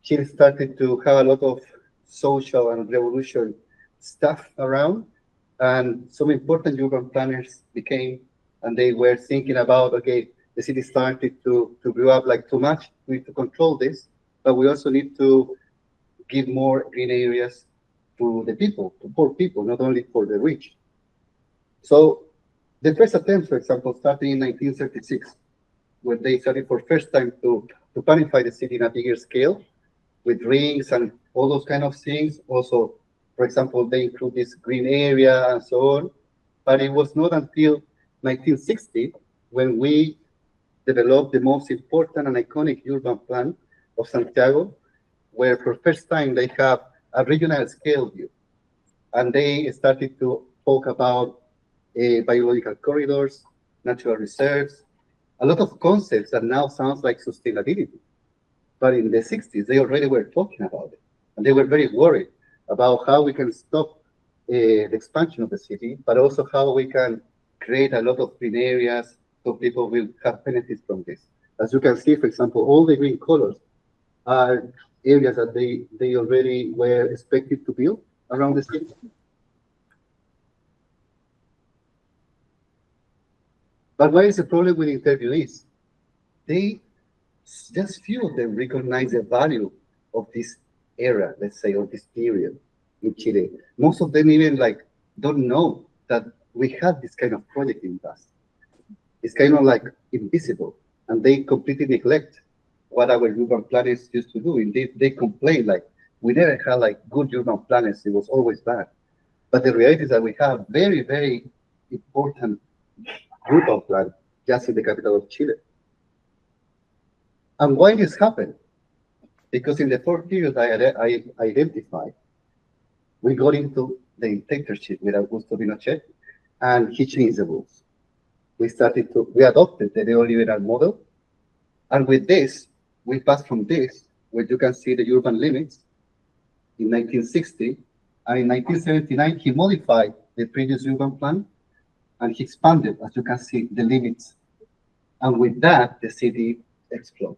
Chile started to have a lot of social and revolution stuff around, and some important urban planners became, and they were thinking about, okay, the city started to grow up too much. We need to control this, but we also need to give more green areas to the people, to poor people, not only for the rich. So the first attempt, for example, started in 1936, when they started for first time to planify the city in a bigger scale with rings and all those kind of things. Also, for example, they include this green area and so on. But it was not until 1960 when we developed the most important and iconic urban plan of Santiago, where for the first time they have a regional scale view. And they started to talk about biological corridors, natural reserves, a lot of concepts that now sounds like sustainability. But in the 60s, they already were talking about it. And they were very worried about how we can stop the expansion of the city, but also how we can create a lot of green areas so people will have benefits from this. As you can see, for example, all the green colors are areas that they already were expected to build around the city. But what is the problem with interviewees? Just few of them recognize the value of this era, let's say, of this period in Chile. Most of them even don't know that we had this kind of project in the past. It's kind of invisible. and they completely neglect what our urban planners used to do. Indeed, they complain like, we never had like good urban planners, it was always bad. But the reality is that we have very, very important urban plan just in the capital of Chile. And why this happened? Because in the 4 periods I identified, we got into the dictatorship with Augusto Pinochet, and he changed the rules. We adopted the neoliberal model, and with this, we passed from this, where you can see the urban limits, in 1960, and in 1979, he modified the previous urban plan, and he expanded, as you can see, the limits. And with that, the city exploded.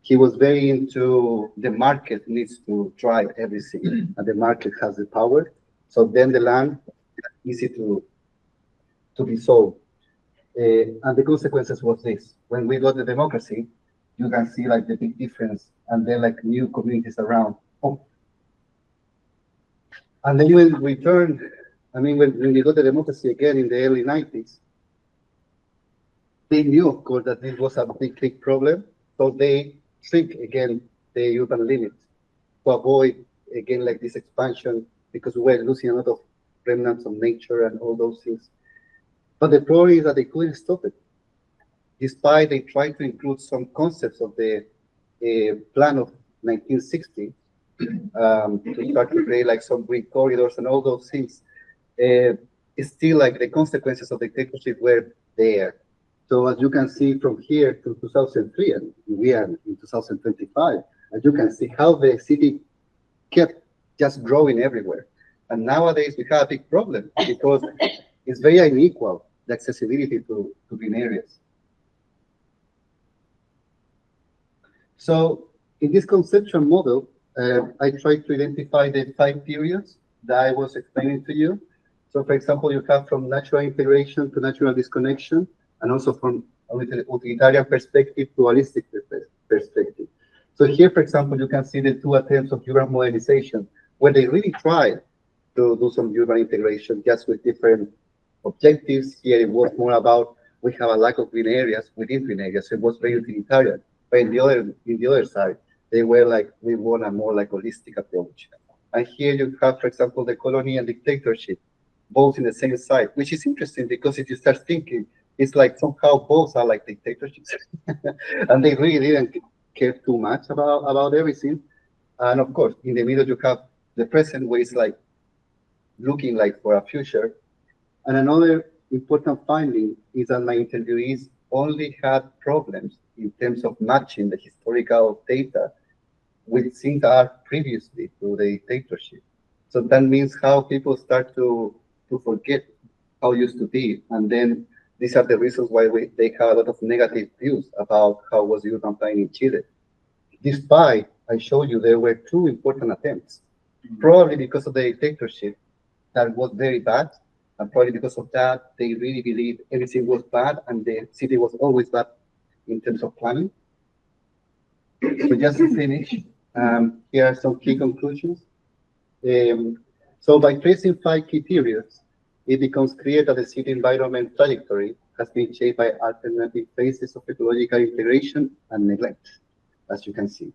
He was very into the market needs to drive everything, and the market has the power. So then the land is easy to be sold. And the consequences was this. When we got the democracy, you can see like the big difference, and then like new communities around. Oh. And then when we turned, when we got the democracy again in the early 90s, they knew, of course, that this was a big problem. So they shrink again the urban limits to avoid again like this expansion, because we were losing a lot of remnants of nature and all those things. But the problem is that they couldn't stop it. Despite they tried to include some concepts of the plan of 1960 to start to create like some green corridors and all those things, it's still like the consequences of the dictatorship were there. So as you can see from here to 2003, and we are in 2025, as you can see how the city kept just growing everywhere. And nowadays we have a big problem because it's very unequal, the accessibility to green areas. So in this conceptual model, I tried to identify the 5 periods that I was explaining to you. So for example, you have from natural integration to natural disconnection, and also from a utilitarian perspective to holistic perspective. So here, for example, you can see the 2 attempts of urban modernization, where they really tried to do some urban integration just with different objectives. Here it was more about, we have a lack of green areas within green areas, so it was very utilitarian. But in the other side, they were like, we want a more like holistic approach. And here you have, for example, the colony and dictatorship, both in the same side, which is interesting because if you start thinking, it's like somehow both are like dictatorships. And they really didn't care too much about everything. And of course, in the middle, you have the present, where it's like looking like for a future. And another important finding is that my interviewees only had problems in terms of matching the historical data with things that are previously to the dictatorship. So that means how people start to forget how it used to be. And then these are the reasons why they have a lot of negative views about how was urban planning in Chile. Despite, I showed you, there were 2 important attempts, probably because of the dictatorship that was very bad, and probably because of that, they really believed everything was bad and the city was always bad in terms of planning. So just to finish, here are some key conclusions. So by tracing 5 key periods, it becomes clear that the city environment trajectory has been shaped by alternative phases of ecological integration and neglect, as you can see.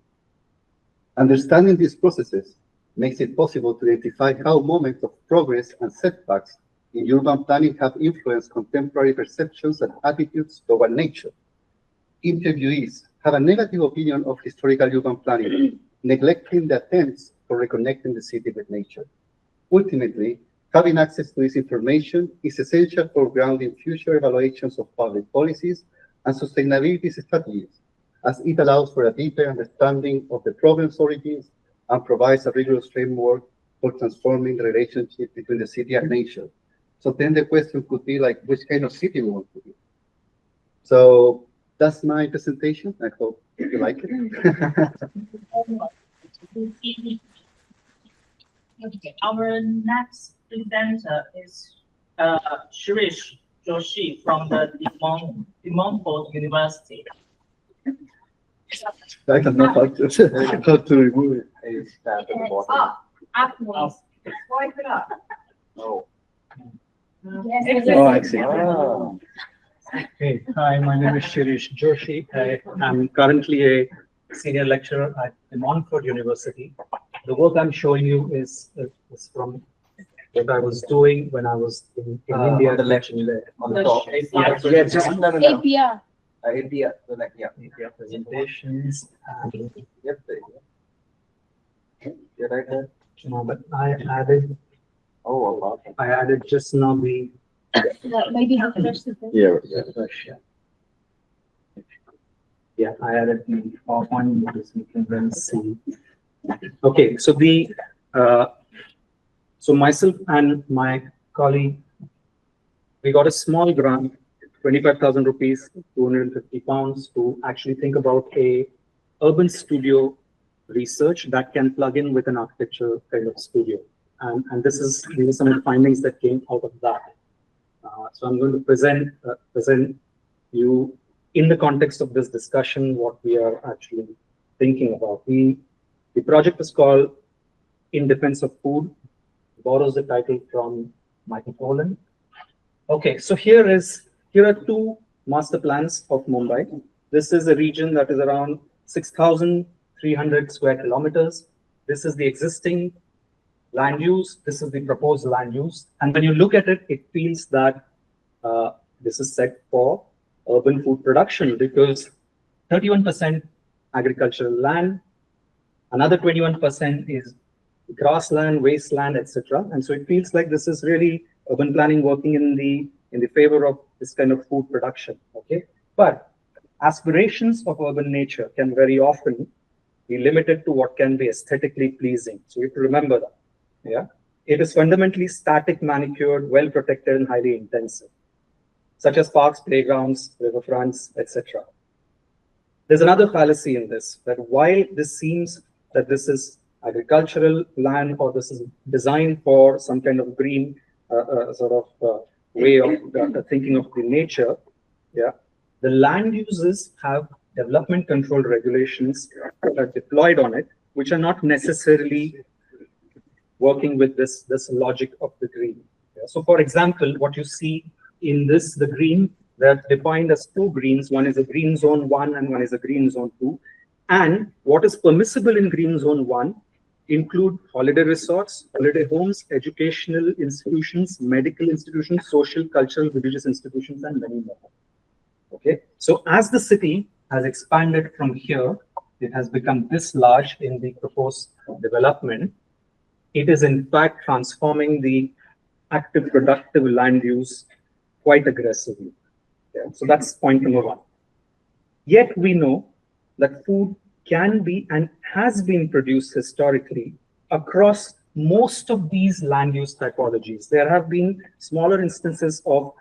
Understanding these processes makes it possible to identify how moments of progress and setbacks in urban planning have influenced contemporary perceptions and attitudes toward nature. Interviewees have a negative opinion of historical urban planning, neglecting the attempts for reconnecting the city with nature. Ultimately, having access to this information is essential for grounding future evaluations of public policies and sustainability strategies, as it allows for a deeper understanding of the problem's origins and provides a rigorous framework for transforming the relationship between the city and nature. So then the question could be like, which kind of city we want to be? So that's my presentation. I hope you like it. Okay, our next presenter is Shirish Joshi from the Dimongpo University. I don't know how to remove it. It's at the bottom. Upwards. Swipe it up. Oh. Yes. Oh, I see. Oh. Hey, hi, my name is Shirish Joshi. I'm currently a senior lecturer at Montfort University. The work I'm showing you is from what I was doing when I was in India. On the left, on the top. Yeah, just APR. India, yeah. Media presentations. And, Yep, there you go. You're right there. no, but I added Oh, okay. just now the Maybe the first of Yeah. Russia. Yeah, I added the PowerPoint because we can then see. Okay, so so myself and my colleague, we got a small grant, 25,000 rupees, 250 pounds, to actually think about a urban studio research that can plug in with an architecture kind of studio. And these are some of the findings that came out of that. So I'm going to present you in the context of this discussion what we are actually thinking about. The project is called In Defense of Food, borrows the title from Michael Pollan. Okay, so here are two master plans of Mumbai. This is a region that is around 6,300 square kilometers. This is the existing land use. This is the proposed land use. And when you look at it, it feels that this is set for urban food production because 31% agricultural land, another 21% is grassland, wasteland, etc. And so it feels like this is really urban planning working in the favor of this kind of food production. Okay, but aspirations of urban nature can very often be limited to what can be aesthetically pleasing. So you have to remember that. Yeah, it is fundamentally static, manicured, well protected, and highly intensive, such as parks, playgrounds, riverfronts, etc. There's another fallacy in this, that while this seems that this is agricultural land or this is designed for some kind of green way of thinking of the nature, yeah, the land uses have development control regulations that are deployed on it, which are not necessarily working with this logic of the green. Yeah. So for example, what you see in this, the green, they're defined as two greens. One is a green zone 1 and one is a green zone 2. And what is permissible in green zone 1 include holiday resorts, holiday homes, educational institutions, medical institutions, social, cultural, religious institutions, and many more. Okay, so as the city has expanded from here, it has become this large in the proposed development. It is in fact transforming the active productive land use quite aggressively. Yeah, so that's point number 1. Yet we know that food can be and has been produced historically across most of these land use typologies. There have been smaller instances of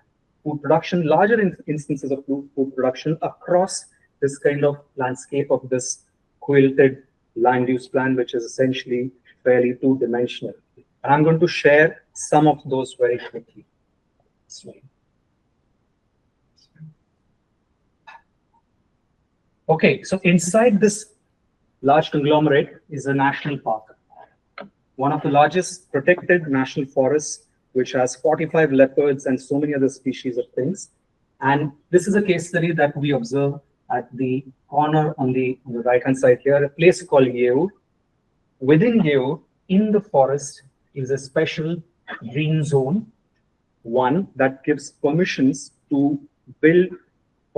food production, larger instances of food production across this kind of landscape of this quilted land use plan, which is essentially fairly two-dimensional. And I'm going to share some of those very quickly. Okay, so inside this large conglomerate is a national park, one of the largest protected national forests, which has 45 leopards and so many other species of things. And this is a case study that we observe at the corner on the right-hand side here, a place called Yeur. Within Yeur, in the forest, is a special green zone 1 that gives permissions to build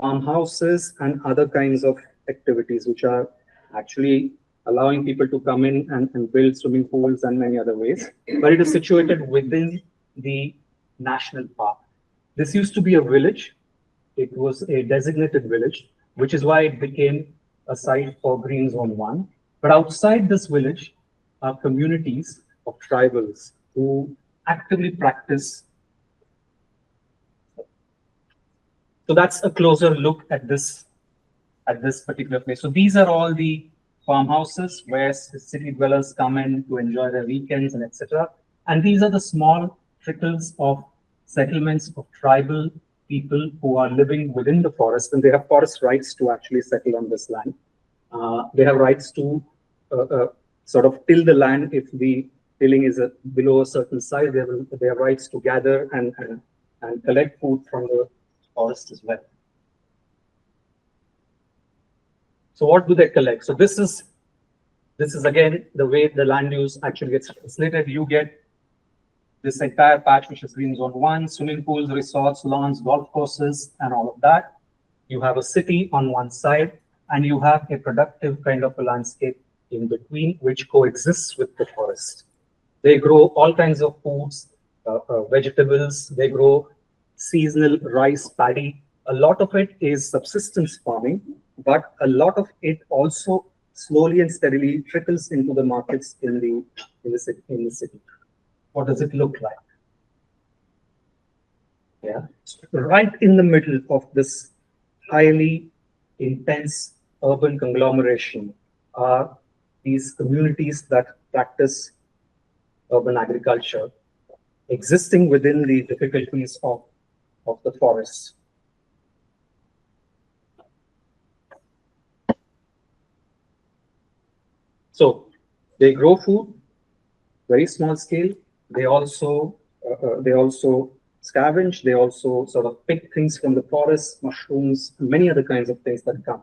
farmhouses and other kinds of activities, which are actually allowing people to come in and build swimming pools and many other ways. But it is situated within the national park. This used to be a village. It was a designated village, which is why it became a site for Green Zone 1. But outside this village are communities of tribals who actively practice. So that's a closer look at this particular place. So these are all the farmhouses where city dwellers come in to enjoy their weekends and etc. And these are the small trickles of settlements of tribal people who are living within the forest, and they have forest rights to actually settle on this land. They have rights to sort of till the land if the tilling is below a certain size. They have rights to gather and collect food from the forest as well. So what do they collect? So this is again the way the land use actually gets translated. You get this entire patch, which is green zone 1, swimming pools, resorts, lawns, golf courses, and all of that. You have a city on one side, and you have a productive kind of a landscape in between, which coexists with the forest. They grow all kinds of foods, vegetables. They grow seasonal rice, paddy. A lot of it is subsistence farming, but a lot of it also slowly and steadily trickles into the markets in the city. What does it look like? Yeah, right in the middle of this highly intense urban conglomeration are these communities that practice urban agriculture, existing within the difficulties of the forests. So they grow food, very small scale. They also scavenge. They also sort of pick things from the forest, mushrooms, many other kinds of things that come.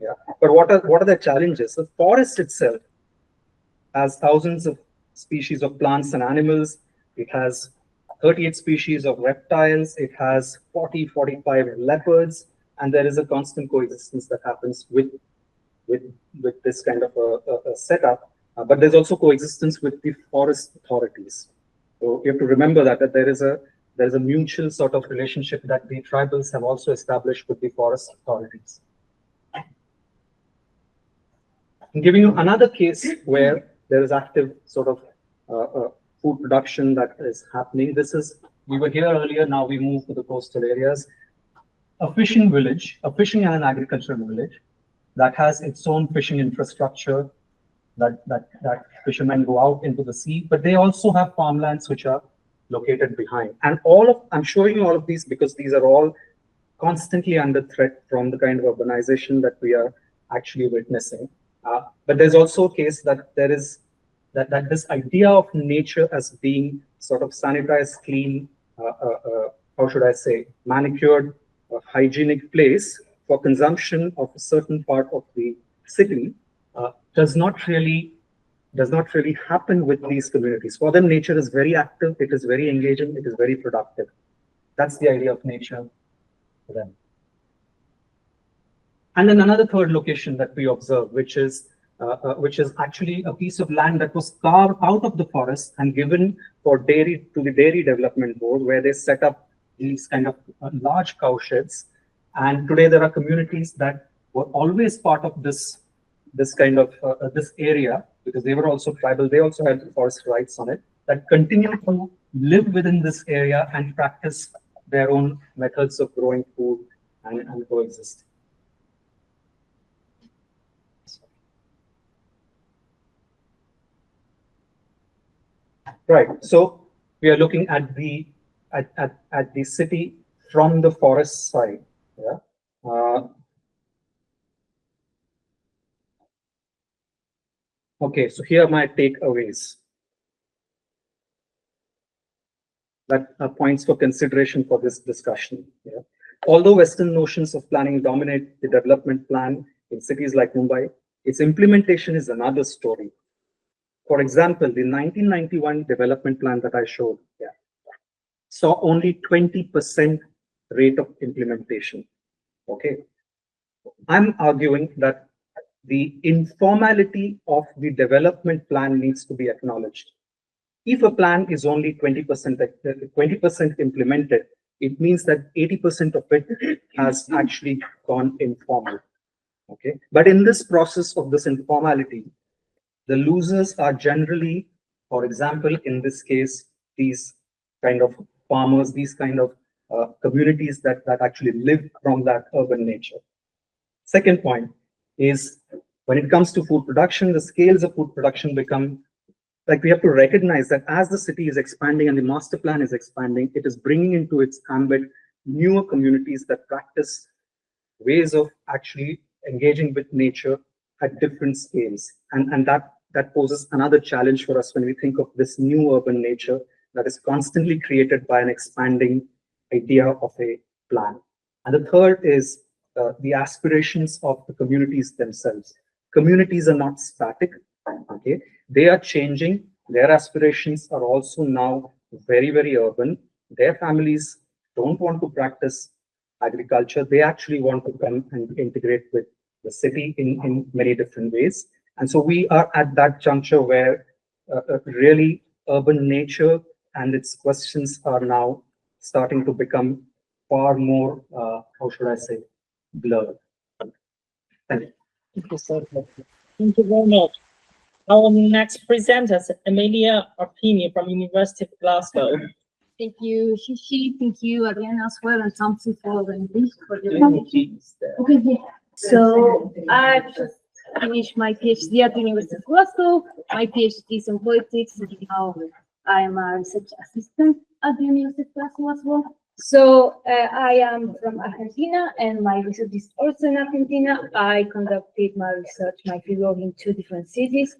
Yeah. But what are the challenges? The forest itself has thousands of species of plants and animals. It has 38 species of reptiles. It has 45 leopards, and there is a constant coexistence that happens with this kind of a setup. But there's also coexistence with the forest authorities. So you have to remember that there is a mutual sort of relationship that the tribals have also established with the forest authorities. I'm giving you another case where there is active sort of food production that is happening. We were here earlier, now we move to the coastal areas. A fishing village, a fishing and an agricultural village that has its own fishing infrastructure, that fishermen go out into the sea, but they also have farmlands which are located behind. And I'm showing you all of these because these are all constantly under threat from the kind of urbanization that we are actually witnessing. But there's also a case that there is that this idea of nature as being sort of sanitized, clean, how should I say, manicured, hygienic place for consumption of a certain part of the city does not really happen with these communities. For them, nature is very active, it is very engaging, it is very productive. That's the idea of nature for them. And then another third location that we observe, which is actually a piece of land that was carved out of the forest and given for dairy to the Dairy Development Board, where they set up these kind of large cow sheds. And today there are communities that were always part of this kind of this area, because they were also tribal, they also had forest rights on it, that continue to live within this area and practice their own methods of growing food and coexist. Right. So we are looking at the city from the forest side. Yeah. Okay. So here are my takeaways. That are points for consideration for this discussion. Yeah. Although Western notions of planning dominate the development plan in cities like Mumbai, its implementation is another story. For example, the 1991 development plan that I showed saw only 20% rate of implementation. Okay. I'm arguing that the informality of the development plan needs to be acknowledged. If a plan is only 20% implemented, it means that 80% of it has actually gone informal. Okay. But in this process of this informality, the losers are generally, for example, in this case, these kind of farmers, these kind of communities that actually live from that urban nature. Second point is, when it comes to food production, the scales of food production become, like, we have to recognize that as the city is expanding and the master plan is expanding, it is bringing into its ambit newer communities that practice ways of actually engaging with nature at different scales. And that poses another challenge for us when we think of this new urban nature that is constantly created by an expanding idea of a plan. And the third is the aspirations of the communities themselves. Communities are not static, okay? They are changing. Their aspirations are also now very, very urban. Their families don't want to practice agriculture. They actually want to come and integrate with the city in many different ways. And so we are at that juncture where really urban nature and its questions are now starting to become far more, how should I say, blurred. Thank you. Thank you, sir. Thank you very much. Our next presenter is Emilia Arpini from University of Glasgow. Thank you, Shishi. Thank you, Adriana, as well, and Samsi for the invitation for the invitation. Okay, yeah. So I just finished my PhD at the University of Glasgow. My PhD is in politics, and now I am a research assistant at the University of Glasgow as well. So I am from Argentina, and my research is also in Argentina. I conducted my research, my fieldwork in 2 different cities.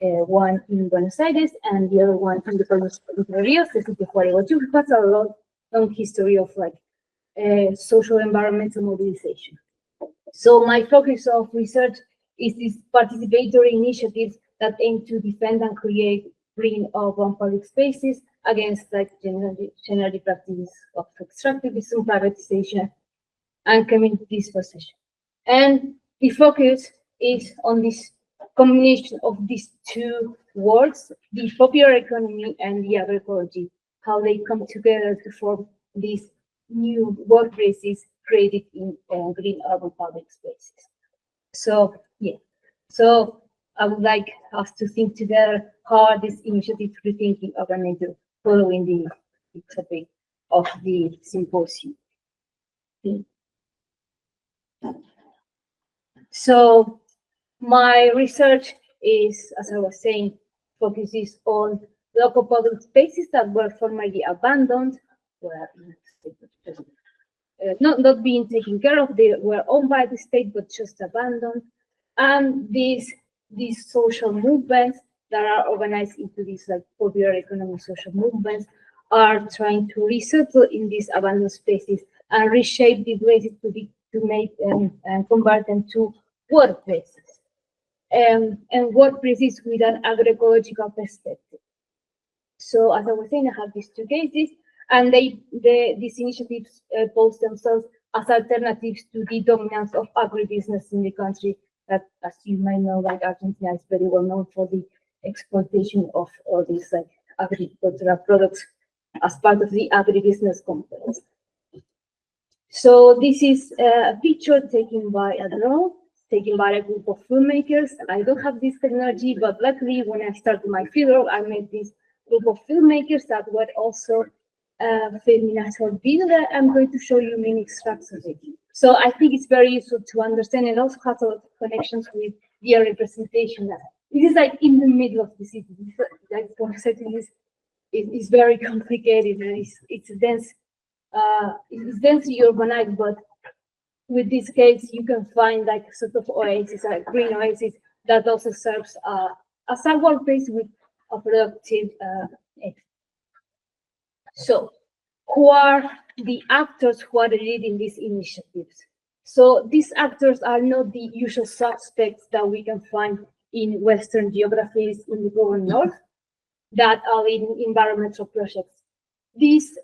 One in Buenos Aires and the other one in the province of Entre Rios, the city of Gualeguaychú, which has a long history of like social environmental mobilization. So my focus of research is these participatory initiatives that aim to defend and create green urban public spaces against like general practice of extractivism, privatization, and community dispossession. And the focus is on this combination of these 2 words, the popular economy and the agroecology, how they come together to form these new workplaces created in green urban public spaces. So, yeah. So I would like us to think together how are these initiatives rethinking urban nature following the topic of the symposium. So my research is, as I was saying, focuses on local public spaces that were formerly abandoned, not being taken care of. They were owned by the state, but just abandoned. And these social movements that are organized into these like popular economic social movements are trying to resettle in these abandoned spaces and reshape the places to make them and convert them to workplaces. And workplaces with an agroecological perspective. So as I was saying, I have these 2 cases, and these initiatives pose themselves as alternatives to the dominance of agribusiness in the country that, as you may know, like Argentina is very well known for the exploitation of all these like agricultural products as part of the agribusiness complex. So this is a picture taken by a drone, taken by a group of filmmakers. I don't have this technology, but luckily when I started my fieldwork, I met this group of filmmakers that were also filming a short video that I'm going to show you many extracts of it. So I think it's very useful to understand, and also has a lot of connections with their representation. This is like in the middle of the city. Like the setting is very complicated, and it's dense. It's densely urbanized, but with this case, you can find like sort of oasis, a green oasis that also serves as a workplace with a productive. So, who are the actors who are leading these initiatives? So these actors are not the usual suspects that we can find in Western geographies in the global north that are leading environmental projects. These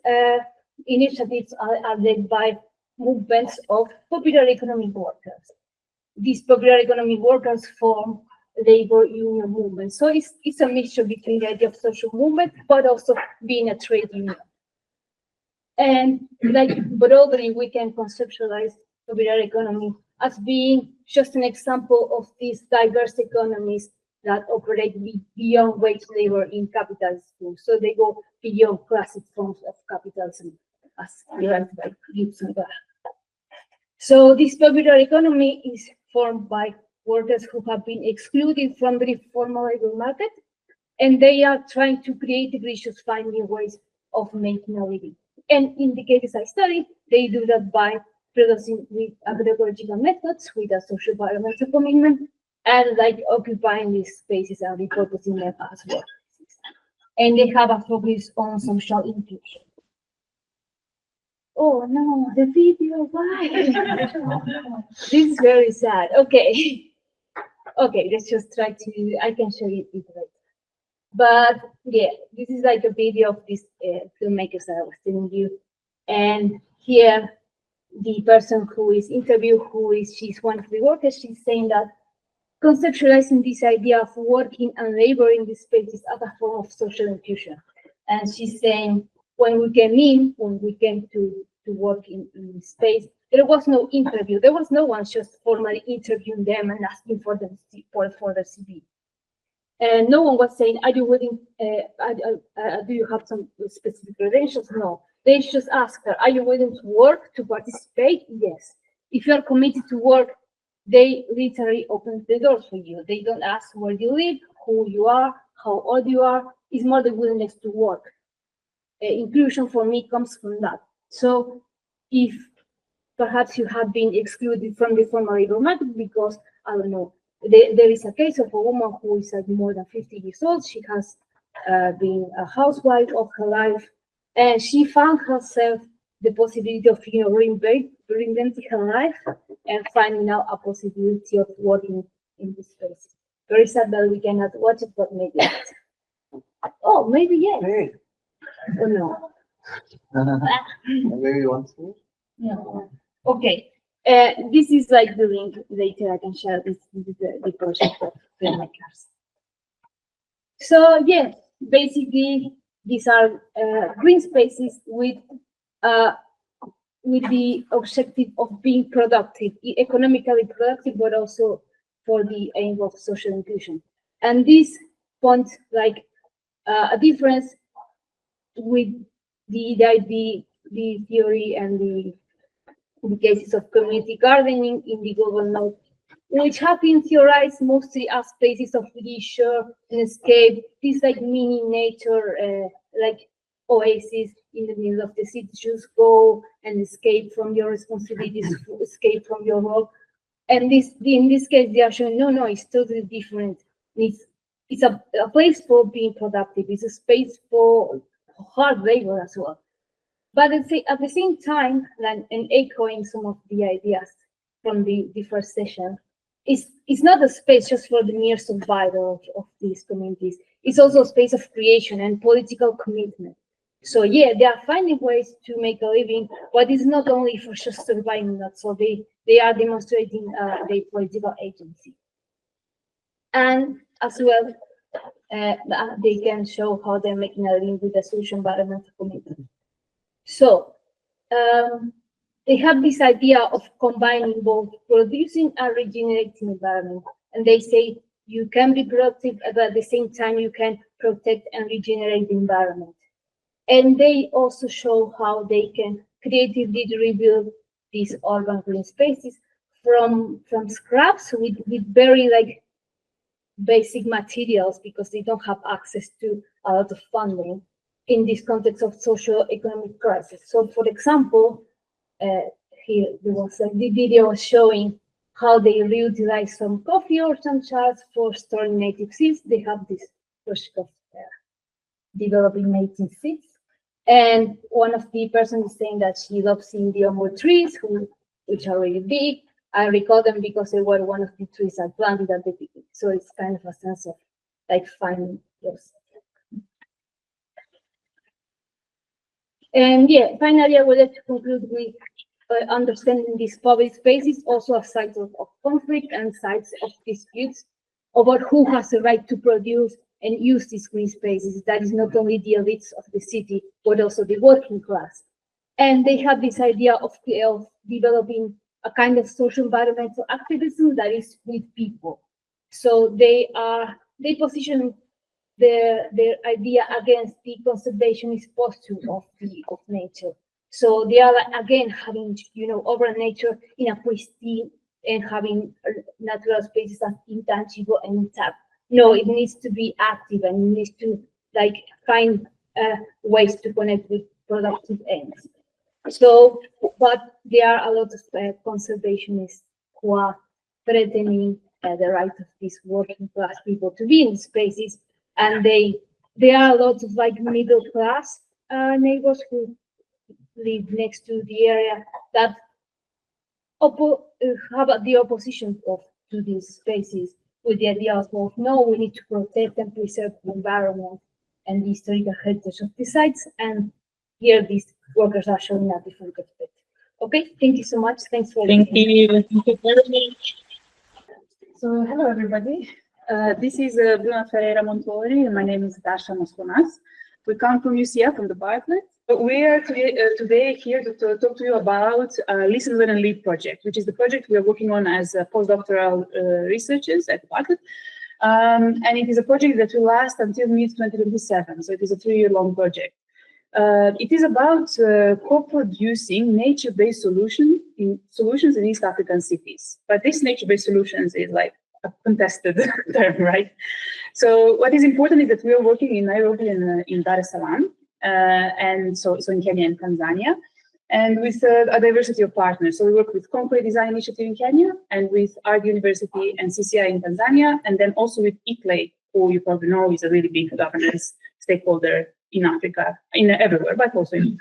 initiatives are led by movements of popular economic workers. These popular economic workers form labor union movements. So it's a mixture between the idea of social movement, but also being a trade union. And like broadly, we can conceptualize popular economy as being just an example of these diverse economies that operate beyond wage labor in capitalist schemes. So they go beyond classic forms of capitalism as derived by Gibbs and Barr. So this popular economy is formed by workers who have been excluded from the formal labor market, and they are trying to create issues, finding ways of making a living. And in the cases I studied, they do that by producing with agroecological methods, with a social environmental commitment, and like occupying these spaces and repurposing them as well. And they have a focus on social inclusion. Oh no, the video, why? This is very sad. Okay. Okay, let's just try to, I can show you it later. But yeah, this is like a video of these filmmakers that I was telling you. And here, the person who is interviewed, she's one of the workers, she's saying that conceptualizing this idea of working and laboring these spaces as a form of social inclusion. And she's saying, when we came to work in space, there was no interview. There was no one just formally interviewing them and asking for them for their CV. And no one was saying, are you willing, do you have some specific credentials? No. They just asked her, are you willing to work, to participate? Yes. If you are committed to work, they literally open the doors for you. They don't ask where you live, who you are, how old you are. It's more the willingness to work. Inclusion for me comes from that. So if perhaps you have been excluded from the formal labor market because, I don't know, there is a case of a woman who is like more than 50 years old. She has been a housewife of her life, and she found herself the possibility of reinventing her life and finding out a possibility of working in this space. Very sad that we cannot watch it, but maybe not. Oh, maybe yes. Hey. Oh no. Maybe once more. No. Okay. This is like the link later I can share. This is the project of filmmakers. So yeah, basically these are green spaces with the objective of being productive, economically productive, but also for the aim of social inclusion. And this points like a difference with the theory and the cases of community gardening in the global north, which have been theorized mostly as spaces of leisure and escape. These like mini nature, like oases in the middle of the city. Just go and escape from your responsibilities, escape from your work. And in this case, they are showing no, it's totally different. It's a place for being productive. It's a space for hard labor as well. But at the same time, and echoing some of the ideas from the first session, it's not a space just for the mere survival of these communities. It's also a space of creation and political commitment. So yeah, they are finding ways to make a living, but it's not only for just surviving that. So they are demonstrating their political agency. And as well, they can show how they're making a living with the social environmental commitment. So they have this idea of combining both producing and regenerating environment. And they say you can be productive, but at the same time you can protect and regenerate the environment. And they also show how they can creatively rebuild these urban green spaces from scraps with very like basic materials, because they don't have access to a lot of funding in this context of socio-economic crisis. So for example, here there was the video showing how they reutilize some coffee or some shards for storing native seeds. They have this project of developing native seeds. And one of the persons is saying that she loves seeing the ombud trees, which are really big. I recall them because they were one of the trees I planted at the beginning. So it's kind of a sense of like finding those. And yeah, finally, I would like to conclude with understanding these public spaces also as sites of conflict and sites of disputes over who has the right to produce and use these green spaces. That is not only the elites of the city, but also the working class. And they have this idea of developing a kind of social environmental activism that is with people. So they position their idea against the conservationist posture of nature. So they are again having urban nature in a pristine and having natural spaces as intangible and intact. No, it needs to be active and it needs to like find ways to connect with productive ends. So, but there are a lot of conservationists who are threatening the right of these working class people to be in spaces, and there are a lot of like middle class neighbors who live next to the area that have the opposition to these spaces, with the idea of, no, we need to protect and preserve the environment and the historical heritage of the sites, and here these workers are showing a different perspective. Okay, thank you so much. Thanks for listening. Thank you very much. So, hello everybody. This is Bruna Ferreira Montori, and my name is Dasha Mosconas. We come from UCF, from the Bartlett. We are today here to talk to you about Listen, Learn, and Lead project, which is the project we are working on as postdoctoral researchers at Bartlett. And it is a project that will last until mid-2027, so it is a 3-year-long project. It is about co-producing nature-based solutions in East African cities. But this nature-based solutions is like a contested term, right? So what is important is that we are working in Nairobi and in Dar es Salaam, and so in Kenya and Tanzania, and with a diversity of partners. So we work with Concrete Design Initiative in Kenya, and with Art University and CCI in Tanzania, and then also with ICLEI, who you probably know is a really big governance stakeholder in Africa, everywhere, but also in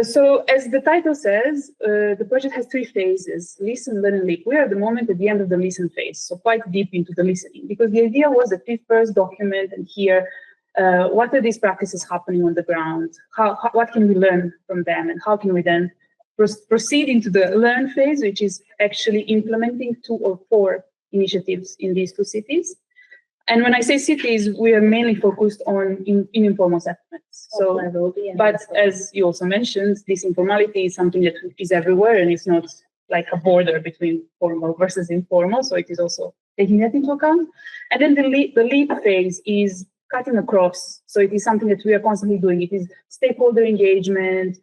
so as the title says, the project has 3 phases: listen, learn, and lead. We are at the moment at the end of the listen phase, so quite deep into the listening, because the idea was that we first document and hear what are these practices happening on the ground, what can we learn from them, and how can we then proceed into the learn phase, which is actually implementing 2 or 4 initiatives in these 2 cities. And when I say cities, we are mainly focused on informal settlements. So, but as you also mentioned, this informality is something that is everywhere, and it's not like a border between formal versus informal. So it is also taking that into account. And then the lead phase is cutting across. So it is something that we are constantly doing. It is stakeholder engagement,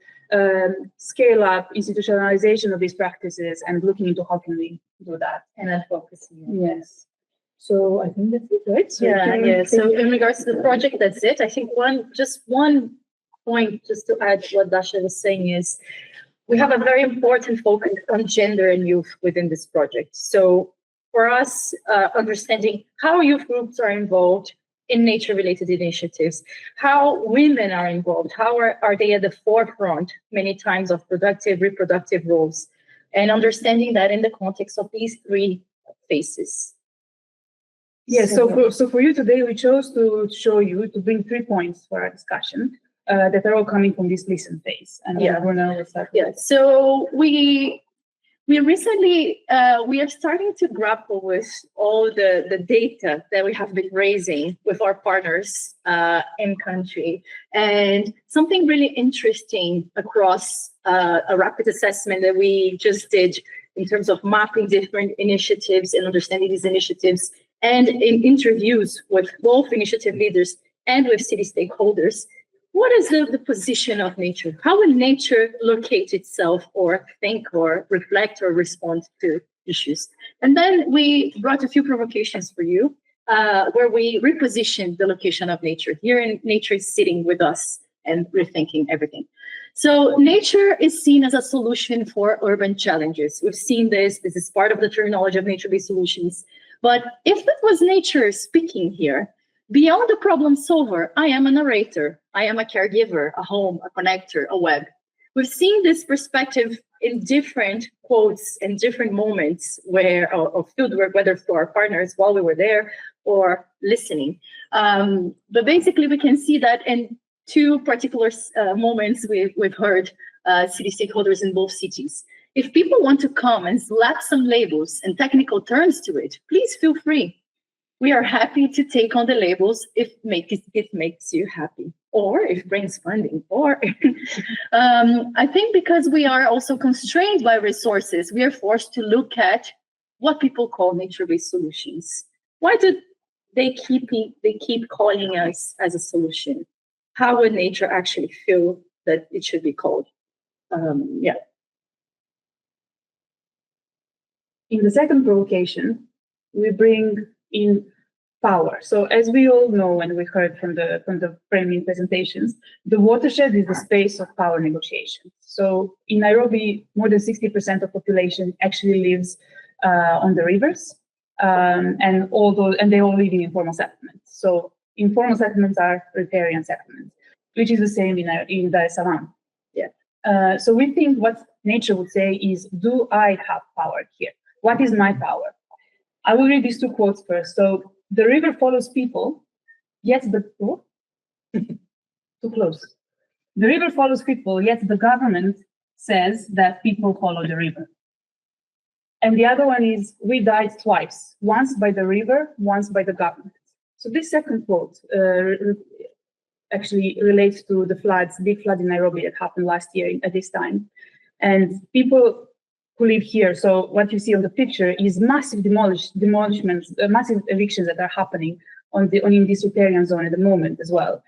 scale up, institutionalization of these practices, and looking into how can we do that. And then focusing. Yes. So I think that's it, right? So yeah. So in regards to the project, that's it. I think one point just to add to what Dasha was saying is we have a very important focus on gender and youth within this project. So for us, understanding how youth groups are involved in nature-related initiatives, how women are involved, how are they at the forefront many times of productive, reproductive roles, and understanding that in the context of these 3 phases. Yes, so for you today, we chose to show you, to bring 3 points for our discussion that are all coming from this listen phase. And Bruna will start. Yeah, so we recently, we are starting to grapple with all the data that we have been raising with our partners in country. And something really interesting across a rapid assessment that we just did in terms of mapping different initiatives and understanding these initiatives, and in interviews with both initiative leaders and with city stakeholders, what is the position of nature? How will nature locate itself or think or reflect or respond to issues? And then we brought a few provocations for you, where we repositioned the location of nature. Here nature is sitting with us and rethinking everything. So nature is seen as a solution for urban challenges. We've seen this is part of the terminology of nature-based solutions. But if it was nature speaking here, beyond the problem solver, I am a narrator, I am a caregiver, a home, a connector, a web. We've seen this perspective in different quotes and different moments of fieldwork, whether for our partners while we were there or listening. But basically, we can see that in 2 particular moments we've heard city stakeholders in both cities. If people want to come and slap some labels and technical terms to it, please feel free. We are happy to take on the labels if it makes you happy, or if it brings funding, or I think because we are also constrained by resources, we are forced to look at what people call nature-based solutions. Why do they keep calling us as a solution? How would nature actually feel that it should be called? In the second provocation, we bring in power. So as we all know, and we heard from the framing presentations, the watershed is the space of power negotiation. So in Nairobi, more than 60% of population actually lives on the rivers, and they all live in informal settlements. So informal settlements are riparian settlements. which is the same in Dar es Salaam. Yeah. So we think what nature would say is, do I have power here? What is my power? I will read these two quotes first. So the river follows people, yet too close. The river follows people, yet the government says that people follow the river. And the other one is, we died twice, once by the river, once by the government. So this second quote actually relates to the big flood in Nairobi that happened last year at this time. And people who live here, so what you see on the picture is massive demolishments, massive evictions that are happening in this riparian zone at the moment as well.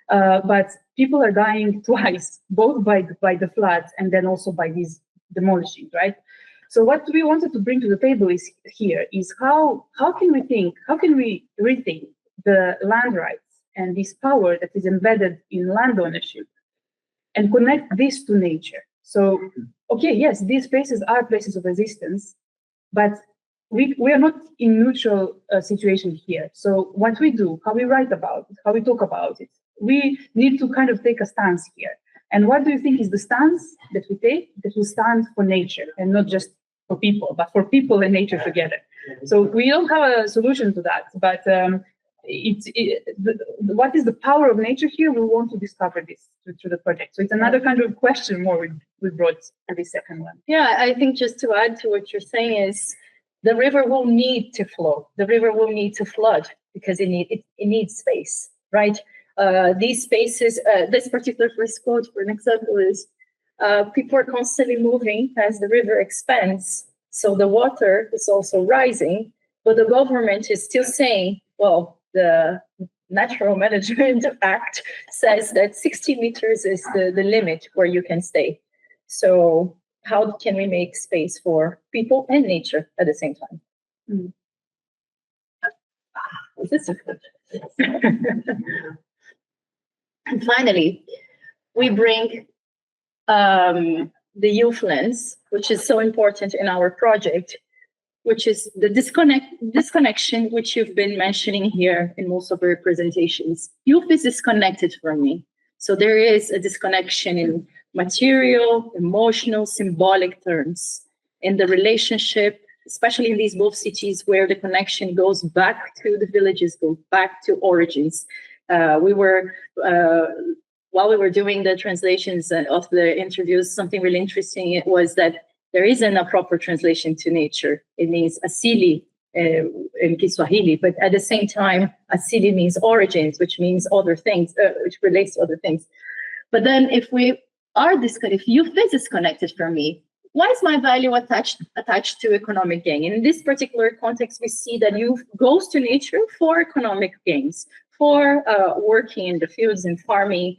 But people are dying twice, both by the floods and then also by these demolishing, right? So what we wanted to bring to the table is how can we rethink the land rights and this power that is embedded in land ownership and connect this to nature. So, okay, yes, these places are places of resistance, but we are not in neutral situation here. So what we do, how we write about it, how we talk about it, we need to kind of take a stance here. And what do you think is the stance that we take? That will stand for nature and not just for people, but for people and nature together. So we don't have a solution to that, but what is the power of nature here? We want to discover this through the project. So it's another kind of question more we brought to the second one. Yeah, I think just to add to what you're saying is the river will need to flow. The river will need to flood because it needs space, right? These spaces, this particular first quote for an example is, people are constantly moving as the river expands. So the water is also rising, but the government is still saying, well, the Natural Management Act says that 60 meters is the limit where you can stay. So how can we make space for people and nature at the same time? Mm. Is this good? And finally, we bring the youth lens, which is so important in our project, which is the disconnection, which you've been mentioning here in most of your presentations. Youth is disconnected from me. So there is a disconnection in material, emotional, symbolic terms, in the relationship, especially in these both cities where the connection goes back to the villages, goes back to origins. While we were doing the translations of the interviews, something really interesting was that there isn't a proper translation to nature. It means asili in Kiswahili, but at the same time, asili means origins, which means other things, which relates to other things. But then if youth is disconnected from me, why is my value attached to economic gain? In this particular context, we see that youth goes to nature for economic gains, for working in the fields and farming,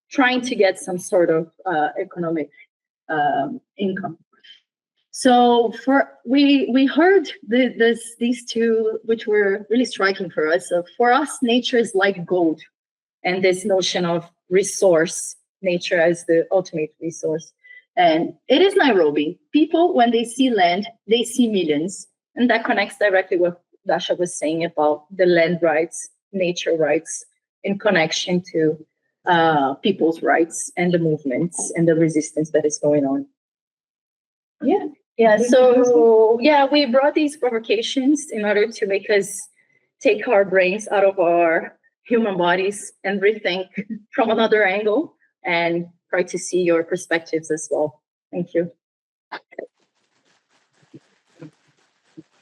trying to get some sort of economic income. So we heard these two, which were really striking for us. So for us, nature is like gold, and this notion of resource, nature as the ultimate resource. And it is Nairobi. People, when they see land, they see millions. And that connects directly with what Dasha was saying about the land rights, nature rights, in connection to people's rights and the movements and the resistance that is going on. Yeah. So we brought these provocations in order to make us take our brains out of our human bodies and rethink from another angle and try to see your perspectives as well. Thank you.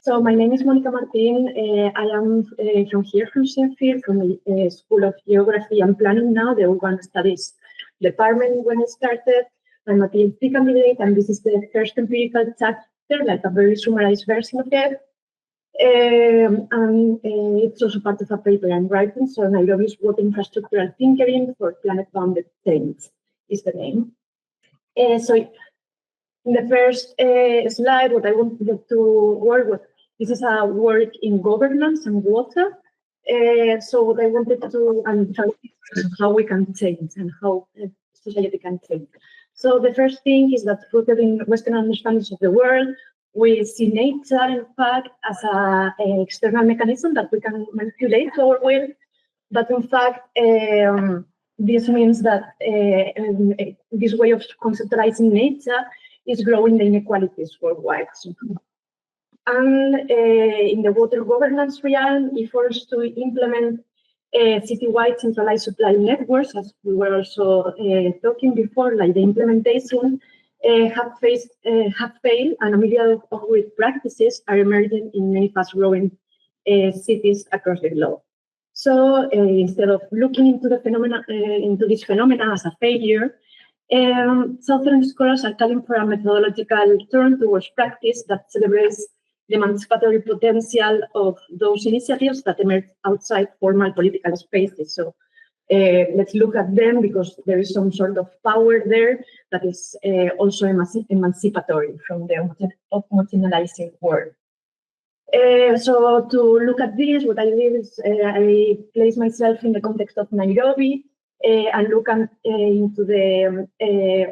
So my name is Monica Martin. I am from Sheffield, from the School of Geography and Planning now, the Urban Studies department when I started. I'm a PhD candidate, and this is the first empirical chapter, like a very summarized version of it. And it's also part of a paper I'm writing. So Nairobi's Water Infrastructural Tinkering for Planet-Bounded Change is the name. So in the first slide, what I wanted to work with, this is a work in governance and water. So what I wanted to, and how we can change and how society can change. So the first thing is that rooted in Western understandings of the world, we see nature, in fact, as an external mechanism that we can manipulate to our will. But in fact, this means that this way of conceptualizing nature is growing the inequalities worldwide. And in the water governance realm, efforts to implement citywide centralized supply networks, as we were also talking before, like the implementation, have failed, and a myriad of good practices are emerging in many fast-growing cities across the globe. So instead of looking into this phenomena as a failure, Southern scholars are calling for a methodological turn towards practice that celebrates the emancipatory potential of those initiatives that emerge outside formal political spaces. So let's look at them because there is some sort of power there that is also emancipatory from the homogeneizing world. So to look at this, what I did is I place myself in the context of Nairobi and look into the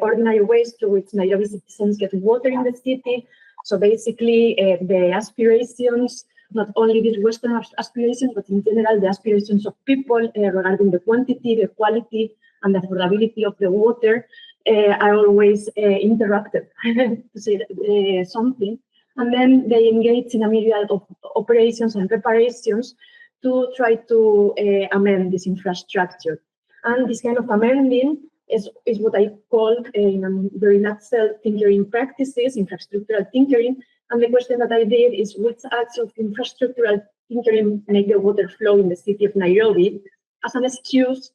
ordinary ways through which Nairobi citizens get water in the city. So basically, the aspirations, not only these Western aspirations, but in general, the aspirations of people regarding the quantity, the quality, and the affordability of the water are always interrupted, to say something. And then they engage in a myriad of operations and reparations to try to amend this infrastructure. And this kind of amending is what I call, in a very nutshell, tinkering practices, infrastructural tinkering. And the question that I did is, which acts of infrastructural tinkering make the water flow in the city of Nairobi as an excuse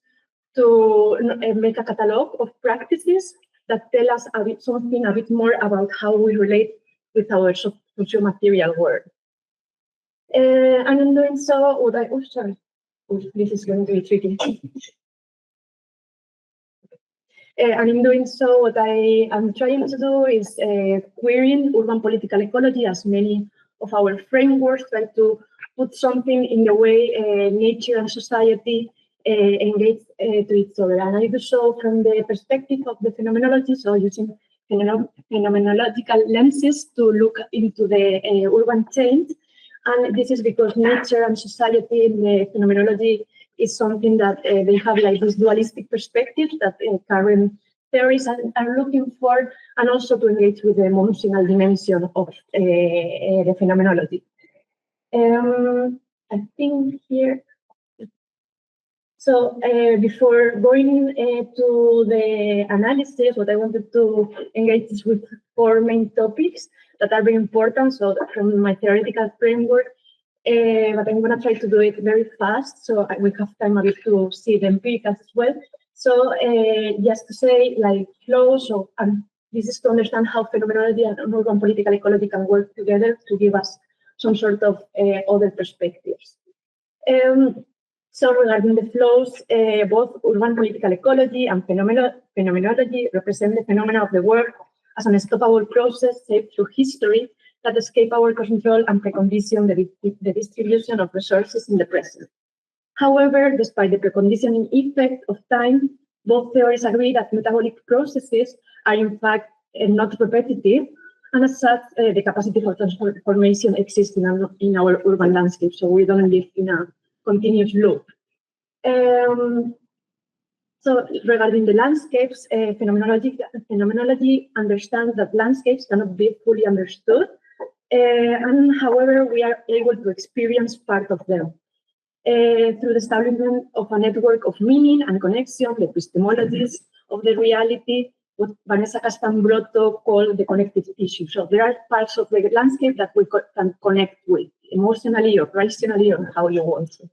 to make a catalogue of practices that tell us something a bit more about how we relate with our socio-material world. And in doing so, this is going to be tricky. And in doing so, what I am trying to do is querying urban political ecology, as many of our frameworks try to put something in the way nature and society engage to each other. And I do so from the perspective of the phenomenology, so using phenomenological lenses to look into the urban change. And this is because nature and society in the phenomenology is something that they have like this dualistic perspective that current theories are looking for, and also to engage with the emotional dimension of the phenomenology. I think here, so before going to the analysis, what I wanted to engage is with 4 main topics that are very important. So from my theoretical framework, but I'm going to try to do it very fast, so we have time a bit to see the empiricals as well. So just to say, like flow, so this is to understand how phenomenology and urban political ecology can work together to give us some sort of other perspectives. So regarding the flows, both urban political ecology and phenomenology represent the phenomena of the world as an unstoppable process shaped through history that escape our control and precondition the distribution of resources in the present. However, despite the preconditioning effect of time, both theories agree that metabolic processes are in fact not repetitive, and as such, the capacity for transformation exists in our urban landscape, so we don't live in a continuous loop. So regarding the landscapes, phenomenology understands that landscapes cannot be fully understood, and however, we are able to experience part of them through the establishment of a network of meaning and connection, the epistemologies of the reality, what Vanessa Castambrotto called the connective tissue. So there are parts of the landscape that we can connect with emotionally or rationally or how you want to.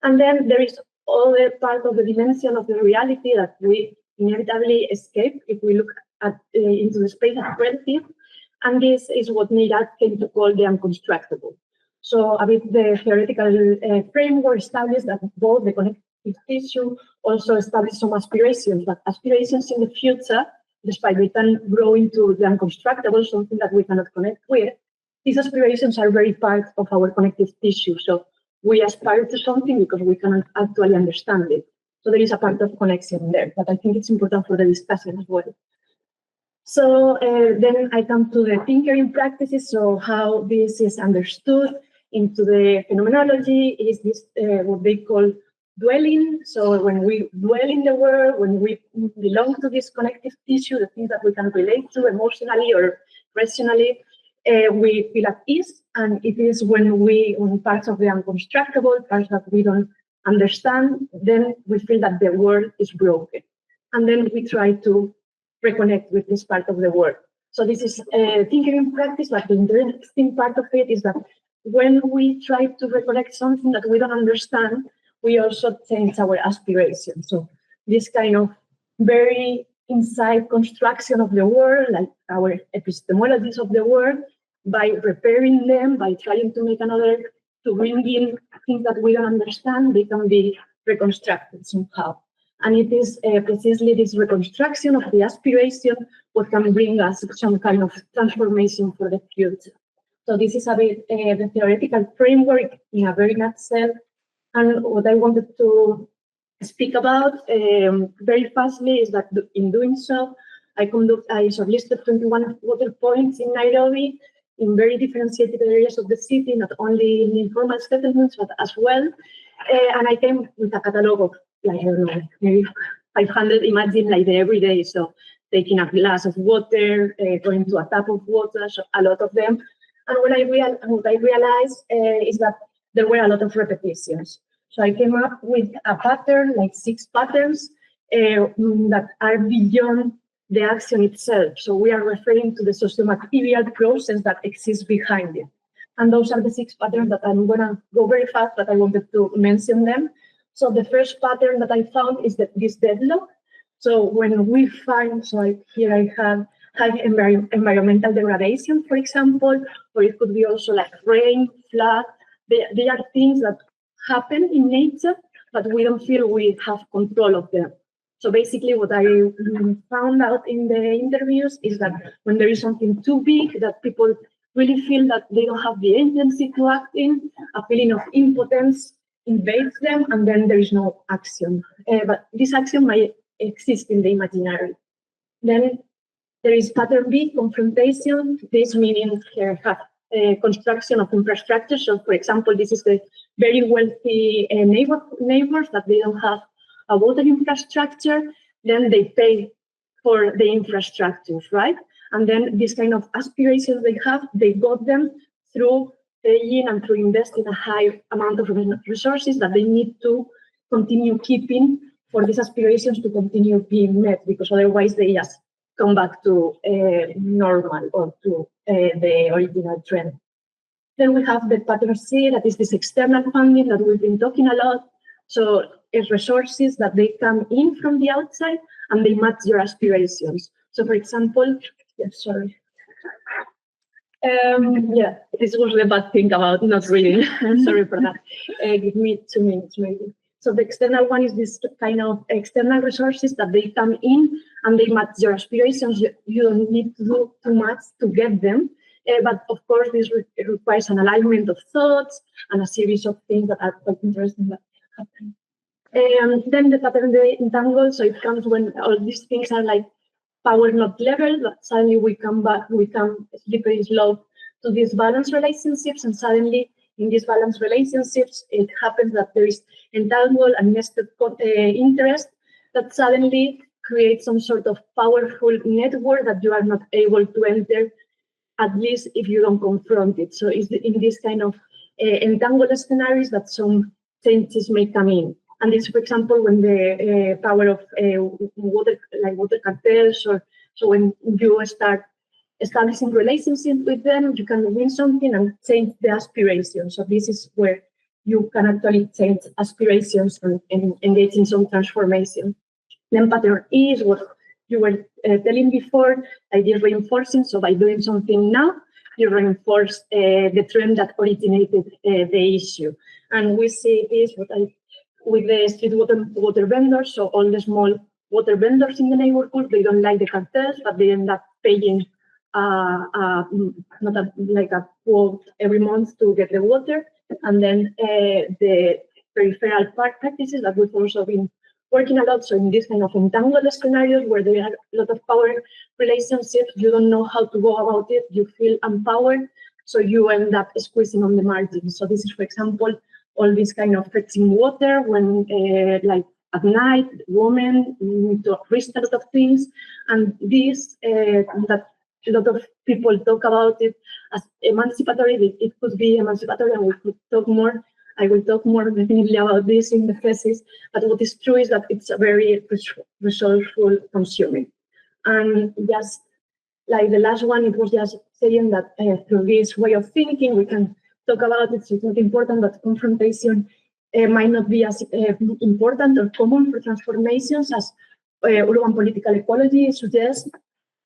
And then there is other part of the dimension of the reality that we inevitably escape if we look at into the space of relative. And this is what Neeraj came to call the unconstructable. So a bit the theoretical framework established that both the connective tissue also established some aspirations, but aspirations in the future, despite we can grow into the unconstructable, something that we cannot connect with, these aspirations are very part of our connective tissue. So we aspire to something because we cannot actually understand it. So there is a part of connection there, but I think it's important for the discussion as well. So then I come to the tinkering practices. So how this is understood into the phenomenology is this what they call dwell in. So when we dwell in the world, when we belong to this connective tissue, the things that we can relate to emotionally or rationally, we feel at ease. And it is when parts of the unconstructible, parts that we don't understand, then we feel that the world is broken. And then we try to reconnect with this part of the world. So this is thinking in practice, but the interesting part of it is that when we try to reconnect something that we don't understand, we also change our aspirations. So this kind of very inside construction of the world, like our epistemologies of the world, by repairing them, by trying to make another, to bring in things that we don't understand, they can be reconstructed somehow. And it is precisely this reconstruction of the aspiration what can bring us some kind of transformation for the future. So this is a bit the theoretical framework in a very nutshell. And what I wanted to speak about very fastly is that in doing so, I shortlisted 21 water points in Nairobi in very differentiated areas of the city, not only in informal settlements, but as well. And I came with a catalog of, like, I don't know, maybe 500 images like the everyday. So taking a glass of water, going to a tap of water, so a lot of them. And what I realized is that there were a lot of repetitions. So I came up with a pattern, like 6 patterns that are beyond the action itself. So we are referring to the socio-material process that exists behind it. And those are the 6 patterns that I'm gonna go very fast, but I wanted to mention them. So the first pattern that I found is that this deadlock. So when we find, here I have high environmental degradation, for example, or it could be also like rain, flood. They are things that happen in nature, but we don't feel we have control of them. So basically what I found out in the interviews is that when there is something too big that people really feel that they don't have the agency to act in, a feeling of impotence invades them, and then there is no action. But this action might exist in the imaginary. Then there is pattern B, confrontation. This meaning construction of infrastructure. So for example, this is the very wealthy neighbors that they don't have a water infrastructure, then they pay for the infrastructures, right? And then this kind of aspirations they have, they got them through paying and through investing a high amount of resources that they need to continue keeping for these aspirations to continue being met, because otherwise they just come back to normal or to the original trend. Then we have the pattern C, that is this external funding that we've been talking a lot. So it's resources that they come in from the outside and they match your aspirations. So for example, this was the bad thing about not reading. Sorry for that. Give me 2 minutes maybe. So the external one is this kind of external resources that they come in and they match your aspirations. You don't need to do too much to get them. But of course, this requires an alignment of thoughts and a series of things that are quite interesting that happen. Then the pattern they entangle. So it comes when all these things are like power not level, but suddenly we come slippery slope to these balance relationships, and suddenly in these balance relationships, it happens that there is entangled and nested interest that suddenly creates some sort of powerful network that you are not able to enter, at least if you don't confront it. So it's in this kind of entangled scenarios that some changes may come in. And this, for example, when the power of water cartels, or so when you start establishing relationships with them, you can win something and change the aspirations. So this is where you can actually change aspirations and engage in some transformation. Then pattern E is what you were telling before, idea reinforcing. So by doing something now, you reinforce the trend that originated the issue. And we see this with the street water vendors. So all the small water vendors in the neighborhood, they don't like the cartels, but they end up paying like a quote every month to get the water. And then the peripheral practices that we've also been working a lot. So in this kind of entangled scenarios where there are a lot of power relationships, you don't know how to go about it, you feel empowered, so you end up squeezing on the margins. So this is, for example, all this kind of fetching water when like at night, women need to risk a lot of things, and this that a lot of people talk about it as emancipatory. It could be emancipatory, and we could talk more. I will talk more definitely about this in the thesis. But what is true is that it's a very resourceful consuming, and just like the last one, it was just saying that through this way of thinking, we can talk about it. So it's not important, but confrontation might not be as important or common for transformations as urban political ecology suggests.